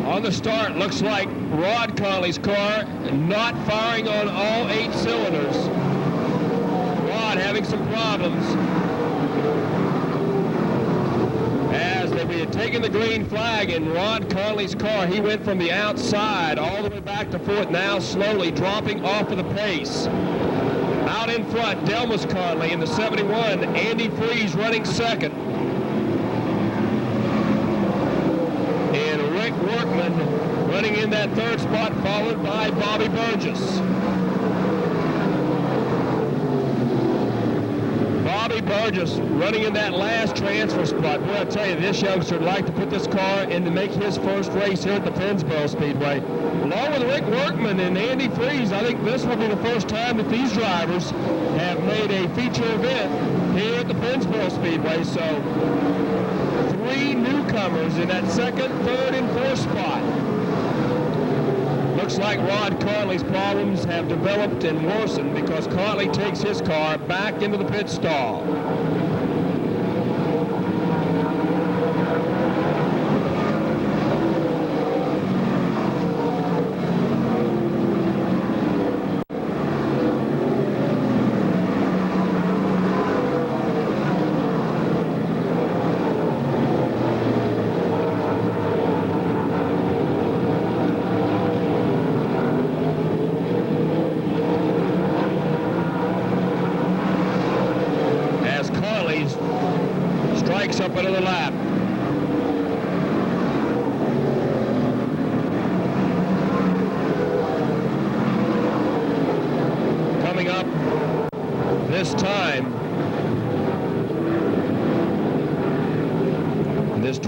On the start, looks like Rod Conley's car not firing on all 8 cylinders. Rod having some problems. As they had taken the green flag in Rod Conley's car, he went from the outside all the way back to fourth, now slowly dropping off of the pace. Out in front, Delmas Conley in the 71, Andy Freeze running second. Workman running in that third spot, followed by Bobby Burgess. Bobby Burgess running in that last transfer spot. Boy, I tell you, this youngster would like to put this car in to make his first race here at the Pennsboro Speedway. Along with Rick Workman and Andy Freeze, I think this will be the first time that these drivers have made a feature event here at the Pennsboro Speedway. So 3 newcomers in that second, third, and fourth spot. Looks like Rod Conley's problems have developed and worsened because Conley takes his car back into the pit stall. Up another lap. Coming up this time,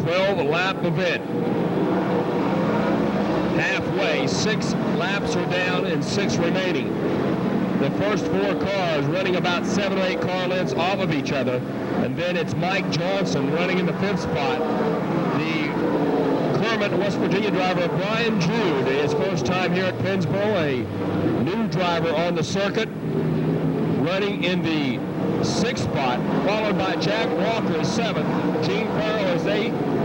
12-lap event. Halfway, 6 laps are down and 6 remaining. The first 4 cars running about 7 or 8 car lengths off of each other. And then it's Mike Johnson running in the 5th spot. The Kermit, West Virginia driver Brian Jude, his first time here at Pennsboro, a new driver on the circuit, running in the 6th spot, followed by Jack Walker as 7th, Gene Farrell as 8th,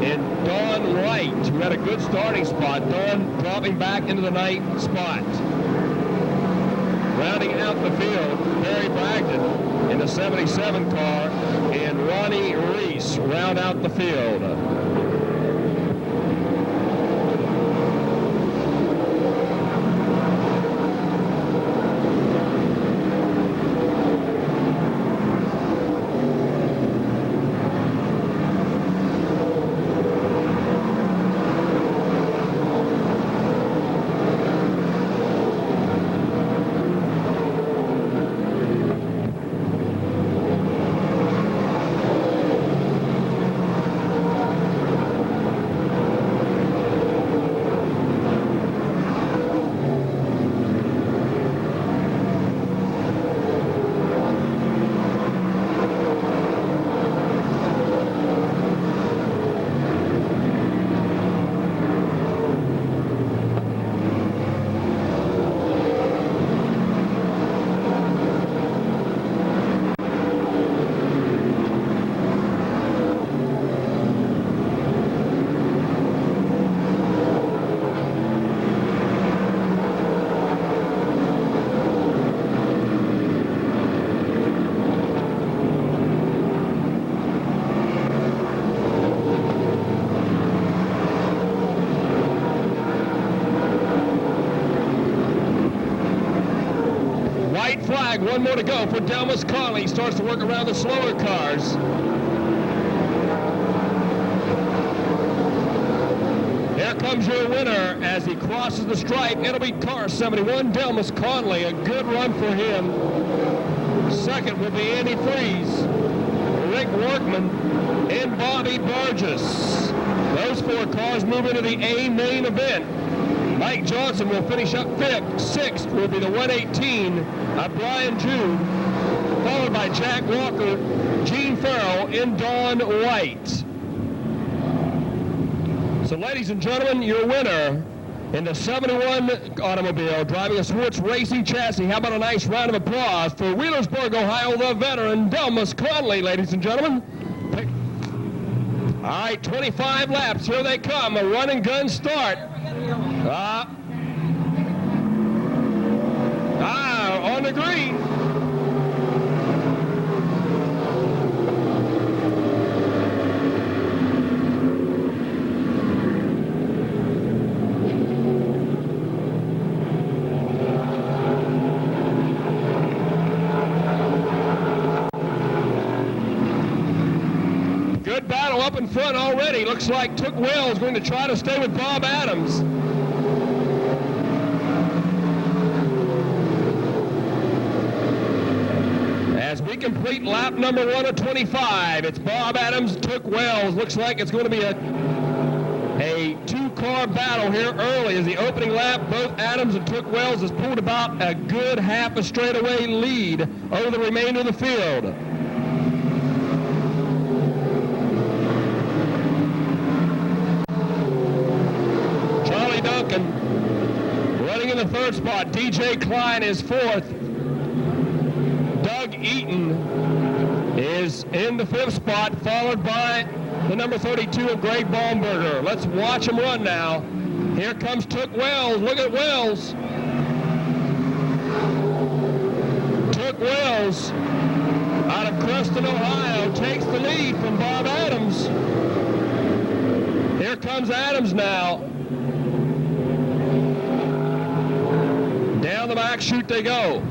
and Don Wright, who had a good starting spot. Don dropping back into the 9th spot. Rounding out the field, Barry Bragdon in the 77 car, and Ronnie Reese round out the field. Flag, one more to go for Delmas Conley. Starts to work around the slower cars. Here comes your winner as he crosses the stripe. It'll be car 71, Delmas Conley. A good run for him. Second will be Andy Freeze, Rick Workman, and Bobby Burgess. Those 4 cars move into the A main event. Mike Johnson will finish up 5th. 6th will be the 118 of Brian Jude, followed by Jack Walker, Gene Farrell, and Don White. So, ladies and gentlemen, your winner in the 71 automobile driving a Swartz Racing chassis. How about a nice round of applause for Wheelersburg, Ohio, the veteran, Delmas Conley, ladies and gentlemen. All right, 25 laps. Here they come. A run and gun start. On the green. Good battle up in front already. Looks like Took Wells going to try to stay with Bob Adams. As we complete lap number 1 of 25, it's Bob Adams, Took Wells. Looks like it's going to be a 2-car battle here early. As the opening lap, both Adams and Took Wells has pulled about a good half a straightaway lead over the remainder of the field. Charlie Duncan running in the 3rd spot. DJ Klein is 4th. Doug Eaton is in the 5th spot, followed by the number 32 of Greg Baumberger. Let's watch him run now. Here comes Took Wells. Look at Wells. Took Wells out of Creston, Ohio, takes the lead from Bob Adams. Here comes Adams now. Down the back chute they go.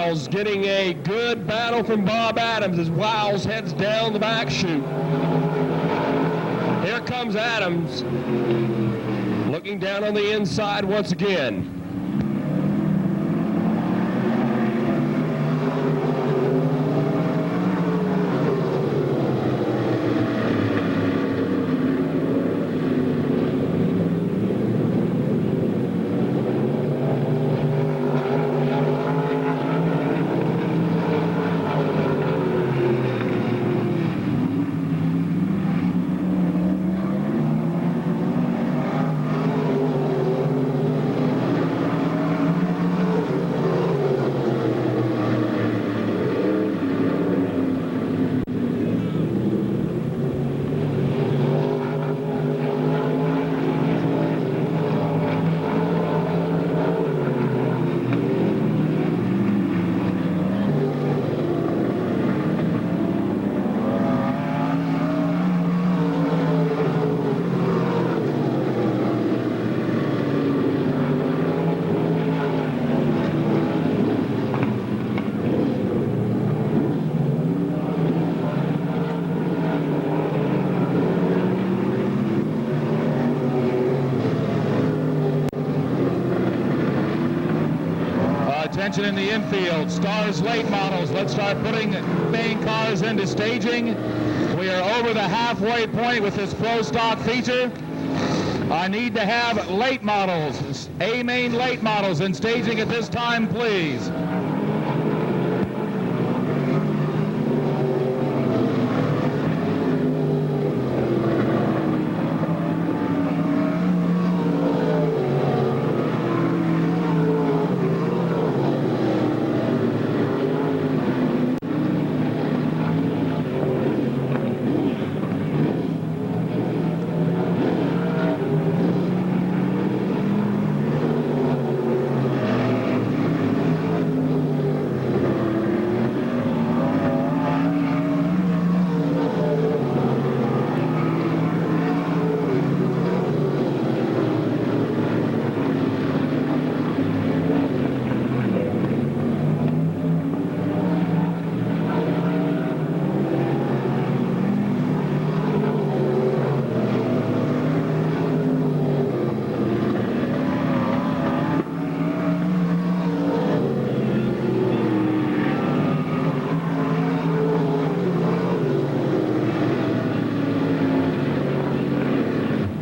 Wiles getting a good battle from Bob Adams as Wiles heads down the back chute. Here comes Adams, looking down on the inside once again. Attention in the infield. Stars late models. Let's start putting main cars into staging. We are over the halfway point with this Pro Stock feature. I need to have late models, A-main late models in staging at this time, please.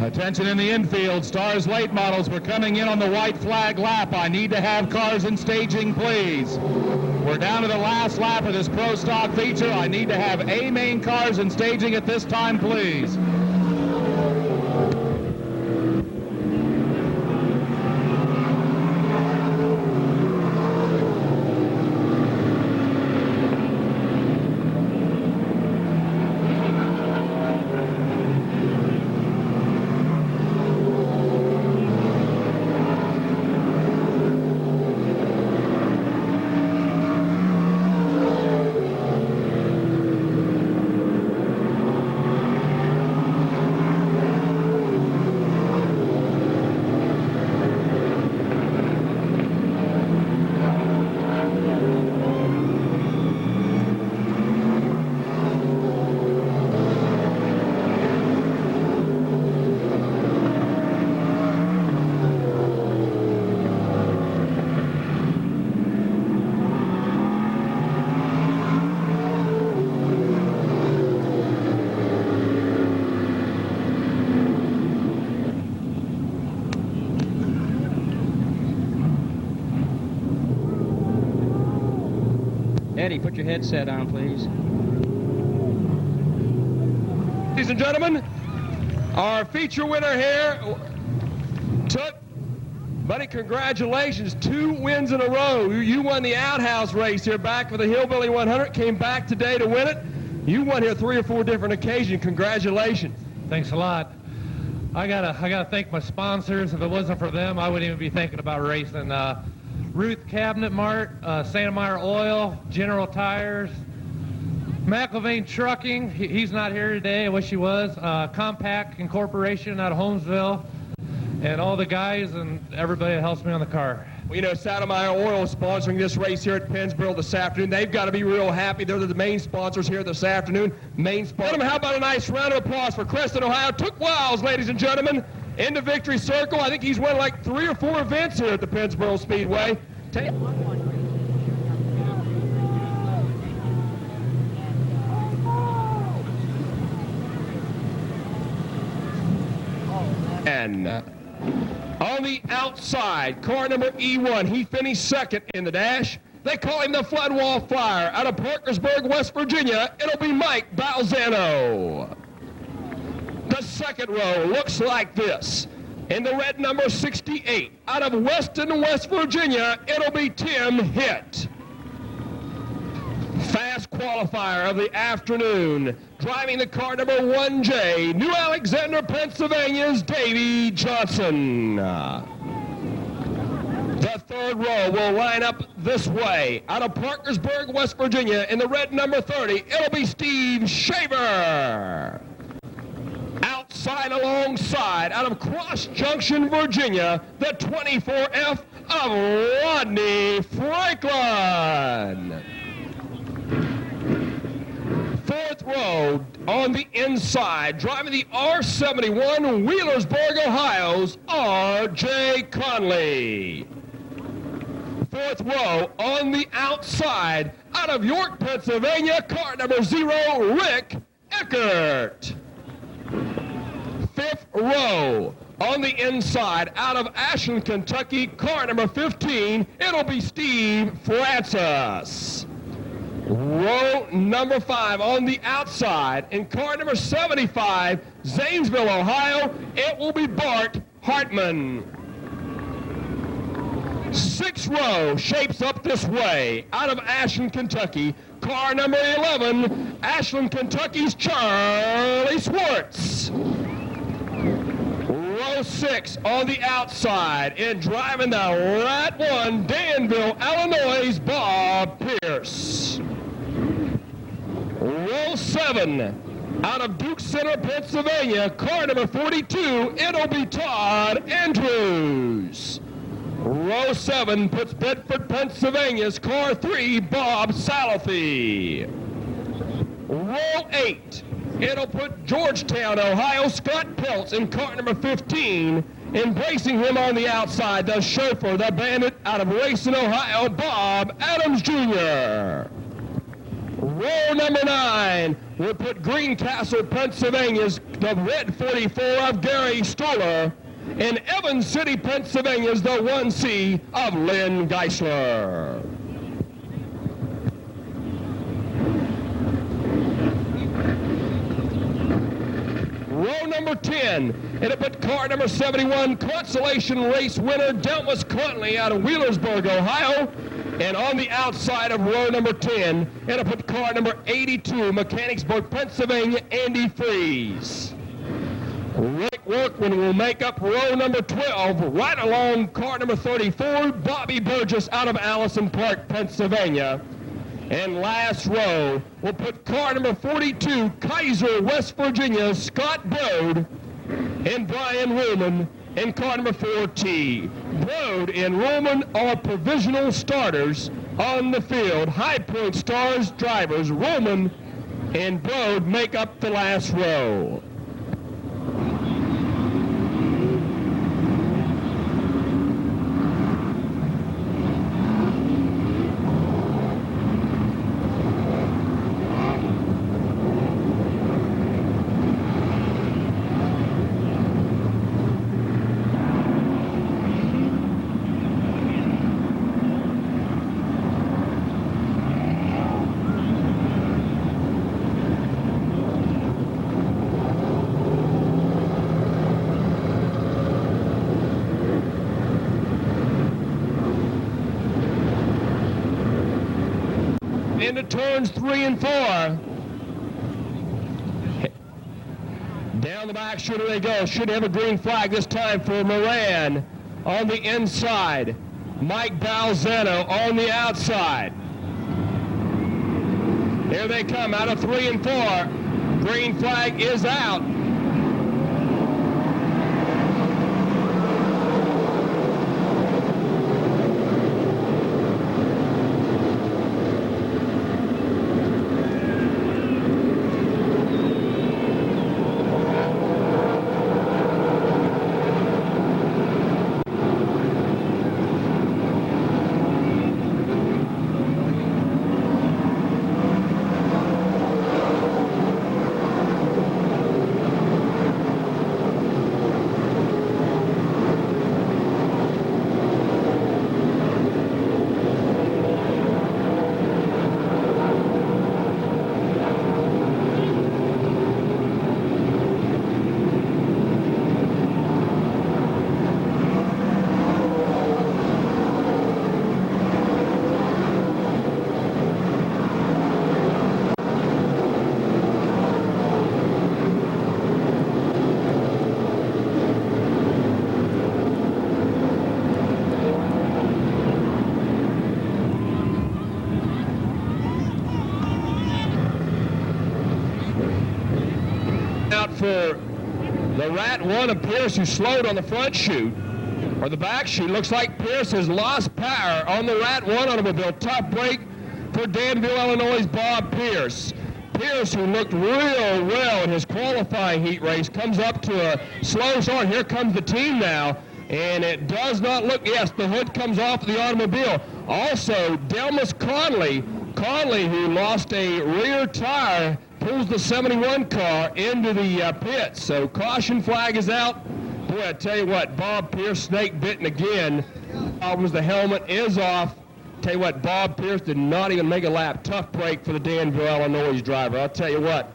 Attention in the infield. Stars late models. We're coming in on the white flag lap. I need to have cars in staging, please. We're down to the last lap of this Pro Stock feature. I need to have A-main cars in staging at this time, please. Eddie, put your headset on, please. Ladies and gentlemen, our feature winner here took, buddy, congratulations, 2 wins in a row. You won the outhouse race here back for the Hillbilly 100, came back today to win it. You won here 3 or 4 different occasions. Congratulations. Thanks a lot. I gotta thank my sponsors. If it wasn't for them, I wouldn't even be thinking about racing. Ruth Cabinet Mart, Santa Maria Oil, General Tires, McIlvain Trucking, he's not here today, I wish he was, Compact Incorporation out of Holmesville, and all the guys and everybody that helps me on the car. You know, Stoudemire Oil is sponsoring this race here at Pennsboro this afternoon. They've got to be real happy. They're the main sponsors here this afternoon. Main sponsors. How about a nice round of applause for Creston, Ohio? Took Wiles, ladies and gentlemen, into victory circle. I think he's won like 3 or 4 events here at the Pennsboro Speedway. And on the outside, car number E1, he finished second in the dash. They call him the Floodwall Flyer. Out of Parkersburg, West Virginia, it'll be Mike Balzano. The second row looks like this. In the red number 68, out of Weston, West Virginia, it'll be Tim Hitt. Fast qualifier of the afternoon, driving the car number 1J, New Alexander, Pennsylvania's Davey Johnson. The third row will line up this way. Out of Parkersburg, West Virginia, in the red number 30, it'll be Steve Shaver. Outside alongside, out of Cross Junction, Virginia, the 24F of Rodney Franklin. Fourth row on the inside, driving the R71, Wheelersburg, Ohio's R.J. Conley. Fourth row on the outside, out of York, Pennsylvania, car number 0, Rick Eckert. Fifth row on the inside, out of Ashland, Kentucky, car number 15, it'll be Steve Francis. Row number 5 on the outside, in car number 75, Zanesville, Ohio, it will be Bart Hartman. Sixth row shapes up this way, out of Ashland, Kentucky, car number 11, Ashland, Kentucky's Charlie Swartz. Row 6 on the outside, in driving the right one, Danville, Illinois' Bob Pierce. Row 7, out of Duke Center, Pennsylvania, car number 42, it'll be Todd Andrews. Row 7 puts Bedford, Pennsylvania's car 3, Bob Salafi. Row 8, it'll put Georgetown, Ohio, Scott Peltz in car number 15, embracing him on the outside, the chauffeur, the bandit out of Racing, Ohio, Bob Adams Jr. Row number 9 will put Greencastle, Pennsylvania's the red 44 of Gary Stoller, in Evans City, Pennsylvania's the 1C of Lynn Geisler. Row number 10, it'll put car number 71, Consolation Race winner Delmas Contley out of Wheelersburg, Ohio. And on the outside of row number 10, it'll put car number 82, Mechanicsburg, Pennsylvania, Andy Freeze. Rick Workman will make up row number 12, right along car number 34, Bobby Burgess out of Allison Park, Pennsylvania. And last row, we'll put car number 42, Kaiser, West Virginia, Scott Broad, and Brian Ruhlman in car number 4T. Broad and Ruhlman are provisional starters on the field. High Point Stars drivers, Ruhlman and Broad, make up the last row. Into turns 3 and 4. Down the back should they go. Should have a green flag this time for Moran on the inside. Mike Balzano on the outside. Here they come out of 3 and 4. Green flag is out. for the Rat 1 of Pierce, who slowed on the front chute, or the back chute. Looks like Pierce has lost power on the Rat 1 automobile. Tough break for Danville, Illinois' Bob Pierce. Pierce, who looked real well in his qualifying heat race, comes up to a slow start. Here comes the team now, and it does not look, yes, the hood comes off of the automobile. Also, Delmas Conley, who lost a rear tire, pulls the 71 car into the pits. So caution flag is out. Boy, I tell you what, Bob Pierce snake bitten again. The helmet is off. Tell you what, Bob Pierce did not even make a lap. Tough break for the Danville, Illinois driver. I'll tell you what,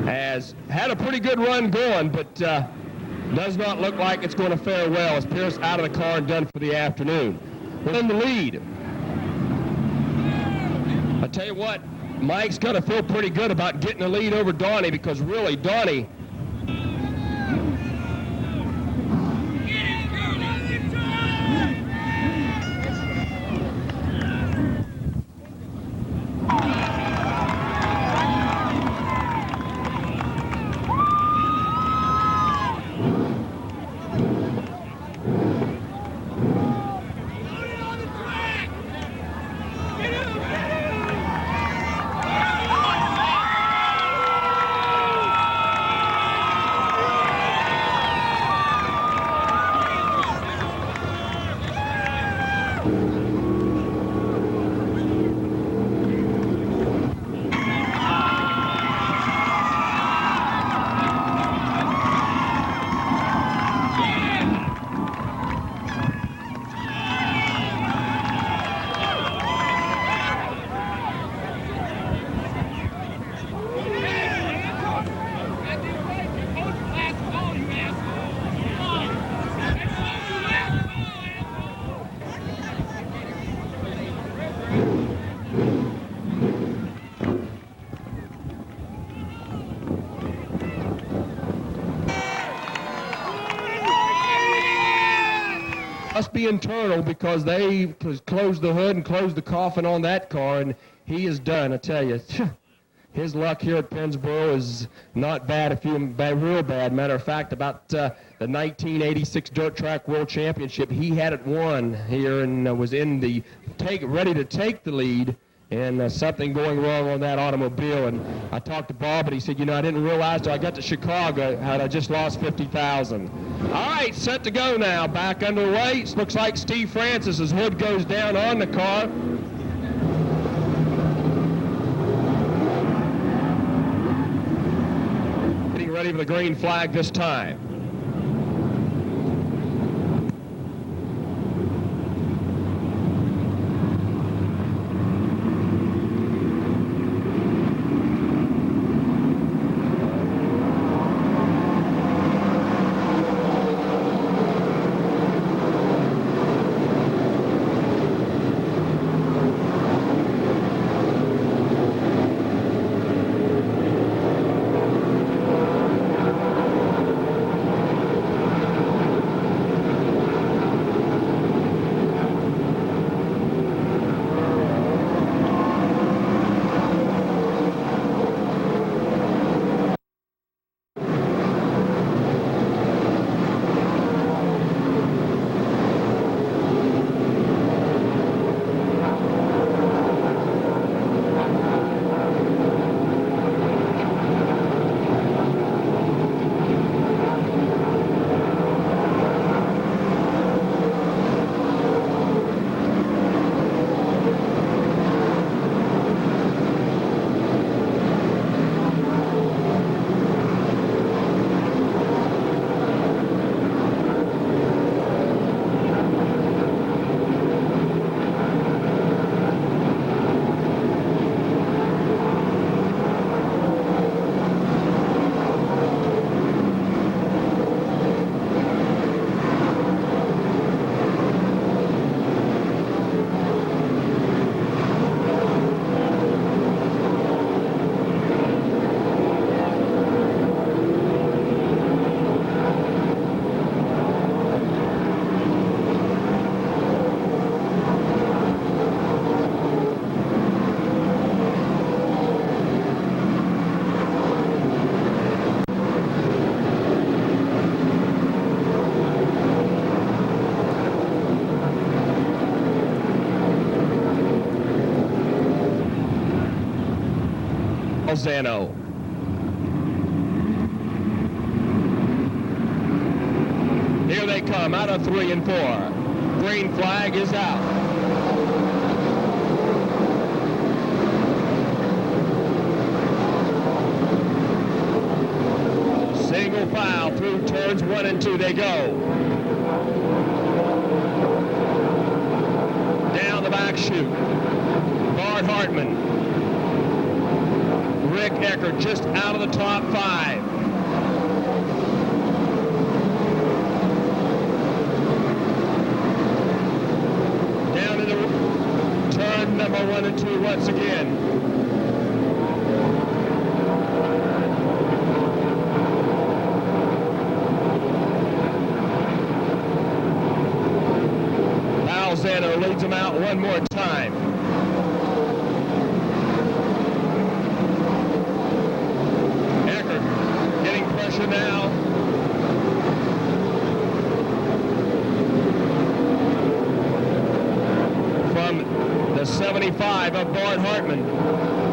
has had a pretty good run going, but does not look like it's going to fare well as Pierce out of the car and done for the afternoon. We're in the lead. I tell you what, Mike's going to feel pretty good about getting the lead over Donnie, because really, Donnie, must be internal, because they closed the hood and closed the coffin on that car, and he is done. I tell you, his luck here at Pennsboro is not bad, real bad. Matter of fact, about the 1986 Dirt Track World Championship, he had it won here and was in the ready to take the lead, and something going wrong on that automobile. And I talked to Bob, and he said, I didn't realize till I got to Chicago how I just lost 50,000. All right, set to go now. Back underway. It looks like Steve Francis's hood goes down on the car. Getting ready for the green flag this time. Zano. Here they come out of 3 and 4. Green flag is out. Single file through turns 1 and 2 they go. Down the back chute. Bart Hartman. Rick Eckert just out of the top 5. Down into turn number 1 and 2 once again. Zano leads him out one more time. Eckert getting pressure now. From the 75 of Bart Hartman.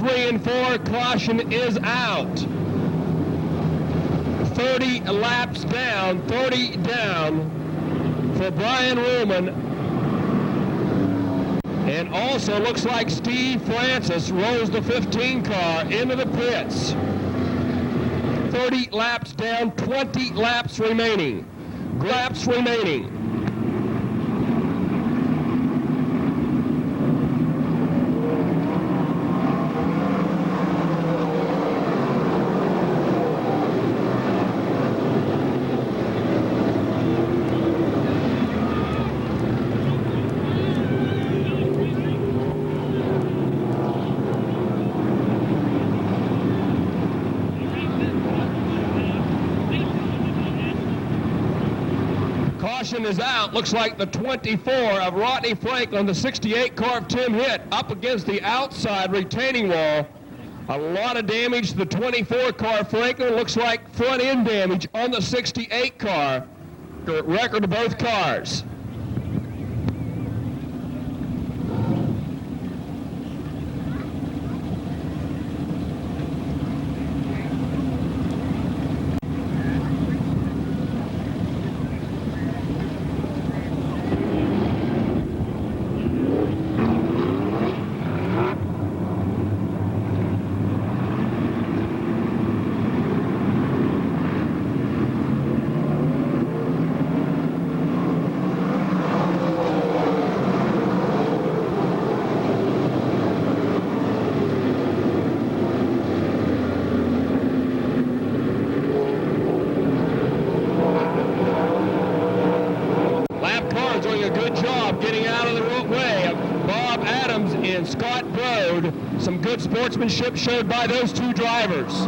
3 and 4, caution is out. 30 laps down, 30 down for Brian Ruhlman. And also looks like Steve Francis rolls the 15 car into the pits. 30 laps down, 20 laps remaining. Laps remaining. Caution is out. Looks like the 24 of Rodney Franklin, the 68 car of Tim Hitt, up against the outside retaining wall. A lot of damage to the 24 car of Franklin. Looks like front end damage on the 68 car. The record of both cars. Scott Brode. Some good sportsmanship showed by those two drivers.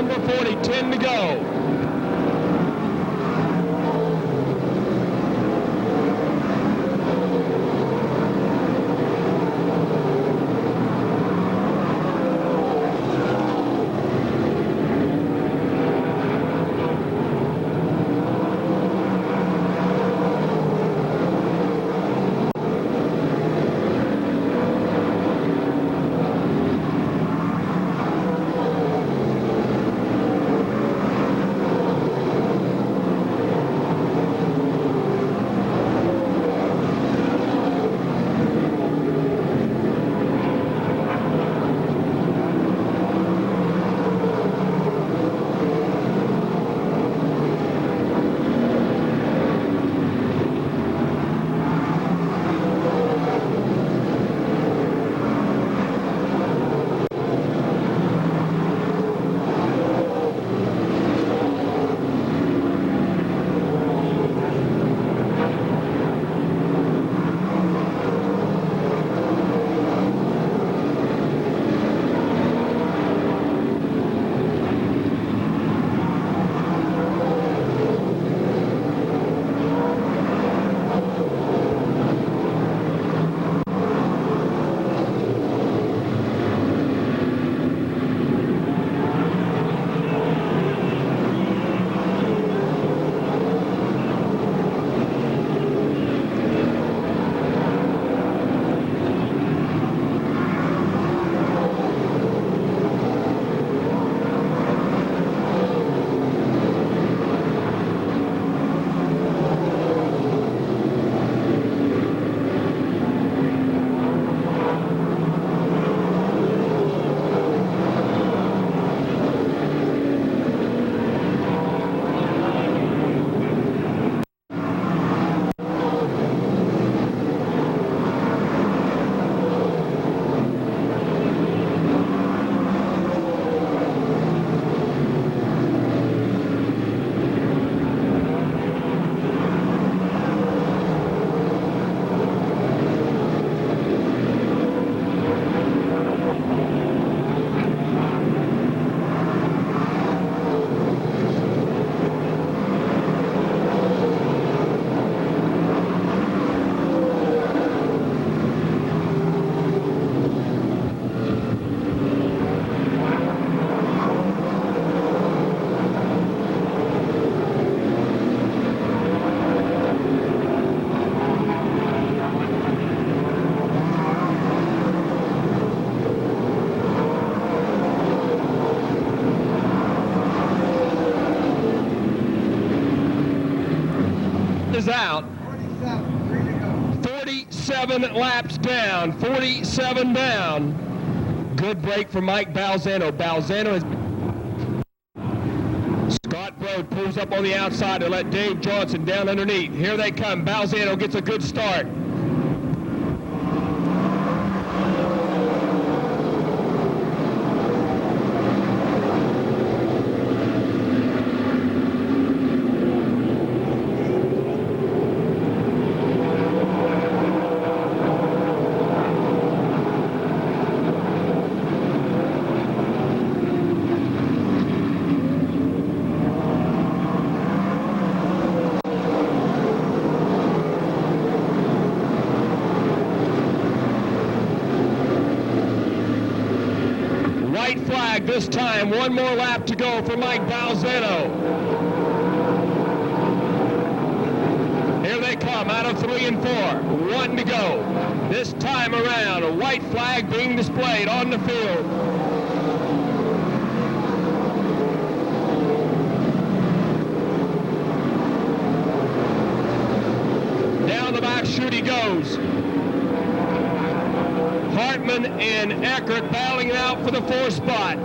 number 40, 10 to go. Is out. 47 laps down. 47 down. Good break for Mike Balzano. Balzano is... Scott Brode pulls up on the outside to let Dave Johnson down underneath. Here they come. Balzano gets a good start. White flag this time. One more lap to go for Mike Balzano. Here they come out of 3 and 4. 1 to go. This time around, a white flag being displayed on the field. Down the back chute he goes. Hartman and Eckert battling it out for the 4th spot.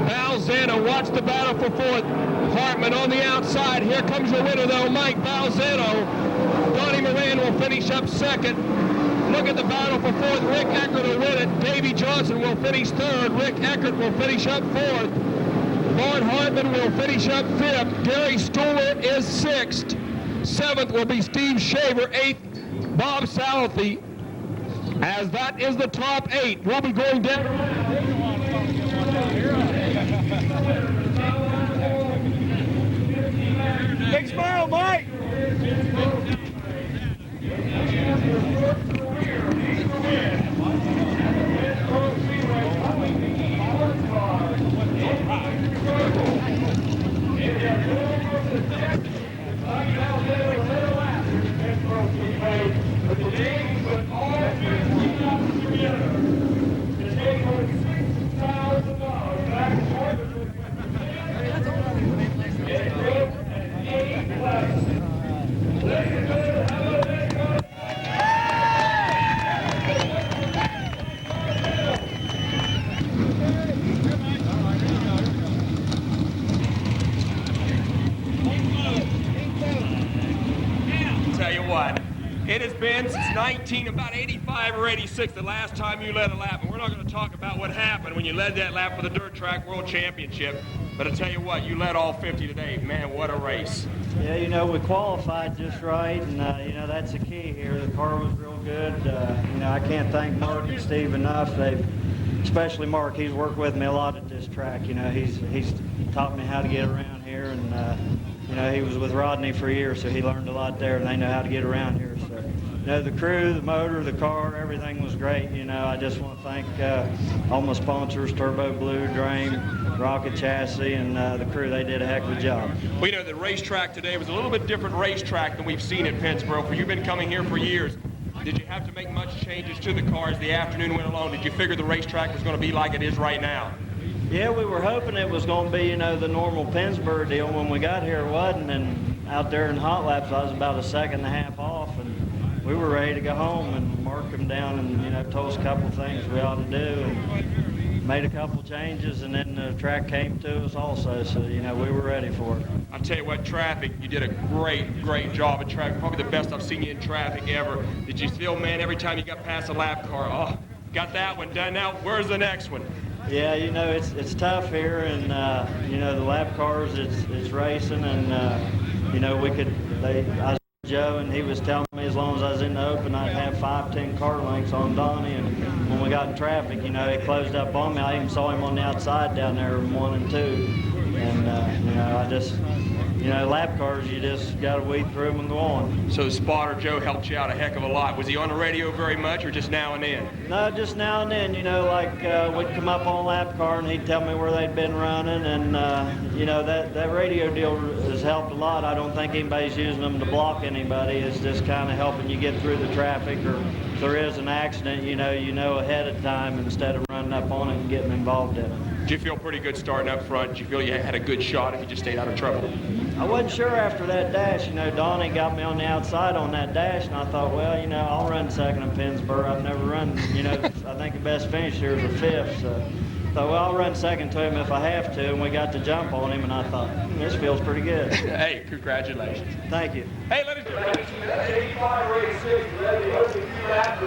Balzano, watch the battle for 4th. Hartman on the outside. Here comes your winner, though, Mike Balzano. Donnie Moran will finish up 2nd. Look at the battle for 4th. Rick Eckert will win it. Davey Johnson will finish 3rd. Rick Eckert will finish up 4th. Bart Hartman will finish up 5th. Gary Stuhler is 6th. 7th will be Steve Shaver. 8th, Bob Southey. As that is the top 8. We'll be going down. Tell you what, it has been since about 85 or 86 the last time you led a lap, and we're not going to talk about what happened when you led that lap for the Dirt Track World Championship, but I tell you what, you led all 50 today. Man, what a race. Yeah, you know, we qualified just right, and, you know, that's the key here. The car was real good. You know, I can't thank Mark and Steve enough. Especially Mark, he's worked with me a lot at this track. You know, he's taught me how to get around here, and, you know, he was with Rodney for years, so he learned a lot there, and they know how to get around here. So, you know, the crew, the motor, the car, everything was great. You know, I just want to thank all my sponsors, Turbo Blue, Drain, Rocket Chassis, and the crew. They did a heck of a job. We know the racetrack today was a little bit different racetrack than we've seen at Pennsboro. For you've been coming here for years. Did you have to make much changes to the car as the afternoon went along? Did you figure the racetrack was going to be like it is right now? Yeah, we were hoping it was going to be, you know, the normal Pennsboro deal. When we got here, it wasn't, and out there in hot laps, I was about a second and a half off, and we were ready to go home, and Mark came down and, you know, told us a couple things we ought to do, and made a couple changes, and then the track came to us also, so, you know, we were ready for it. I'll tell you what, traffic, you did a great job at traffic, probably the best I've seen you in traffic ever. Did you feel, man, every time you got past a lap car, oh, got that one done, now where's the next one? Yeah, you know, it's tough here, and, you know, the lap cars, it's racing, and, you know, I was with Joe, and he was telling me as long as I was in the open, I'd have 5-10 car lengths on Donnie, and when we got in traffic, you know, he closed up on me. I even saw him on the outside down there in 1 and 2, and, you know, I just, you know, lap cars, you just got to weed through them and go on. So the spotter, Joe, helped you out a heck of a lot. Was he on the radio very much or just now and then? No, just now and then, you know, like we'd come up on a lap car and he'd tell me where they'd been running, and, you know, that radio deal has helped a lot. I don't think anybody's using them to block anybody. It's just kind of helping you get through the traffic, or if there is an accident, you know ahead of time instead of running up on it and getting involved in it. Did you feel pretty good starting up front? Did you feel you had a good shot if you just stayed out of trouble? I wasn't sure after that dash. You know, Donnie got me on the outside on that dash, and I thought, well, you know, I'll run second in Pennsboro. I've never run, you know, I think the best finish here is a 5th. So I thought, well, I'll run second to him if I have to, and we got to jump on him, and I thought, this feels pretty good. Hey, congratulations. Thank you. Hey, ladies and gentlemen, 85 race 6, ready to open you after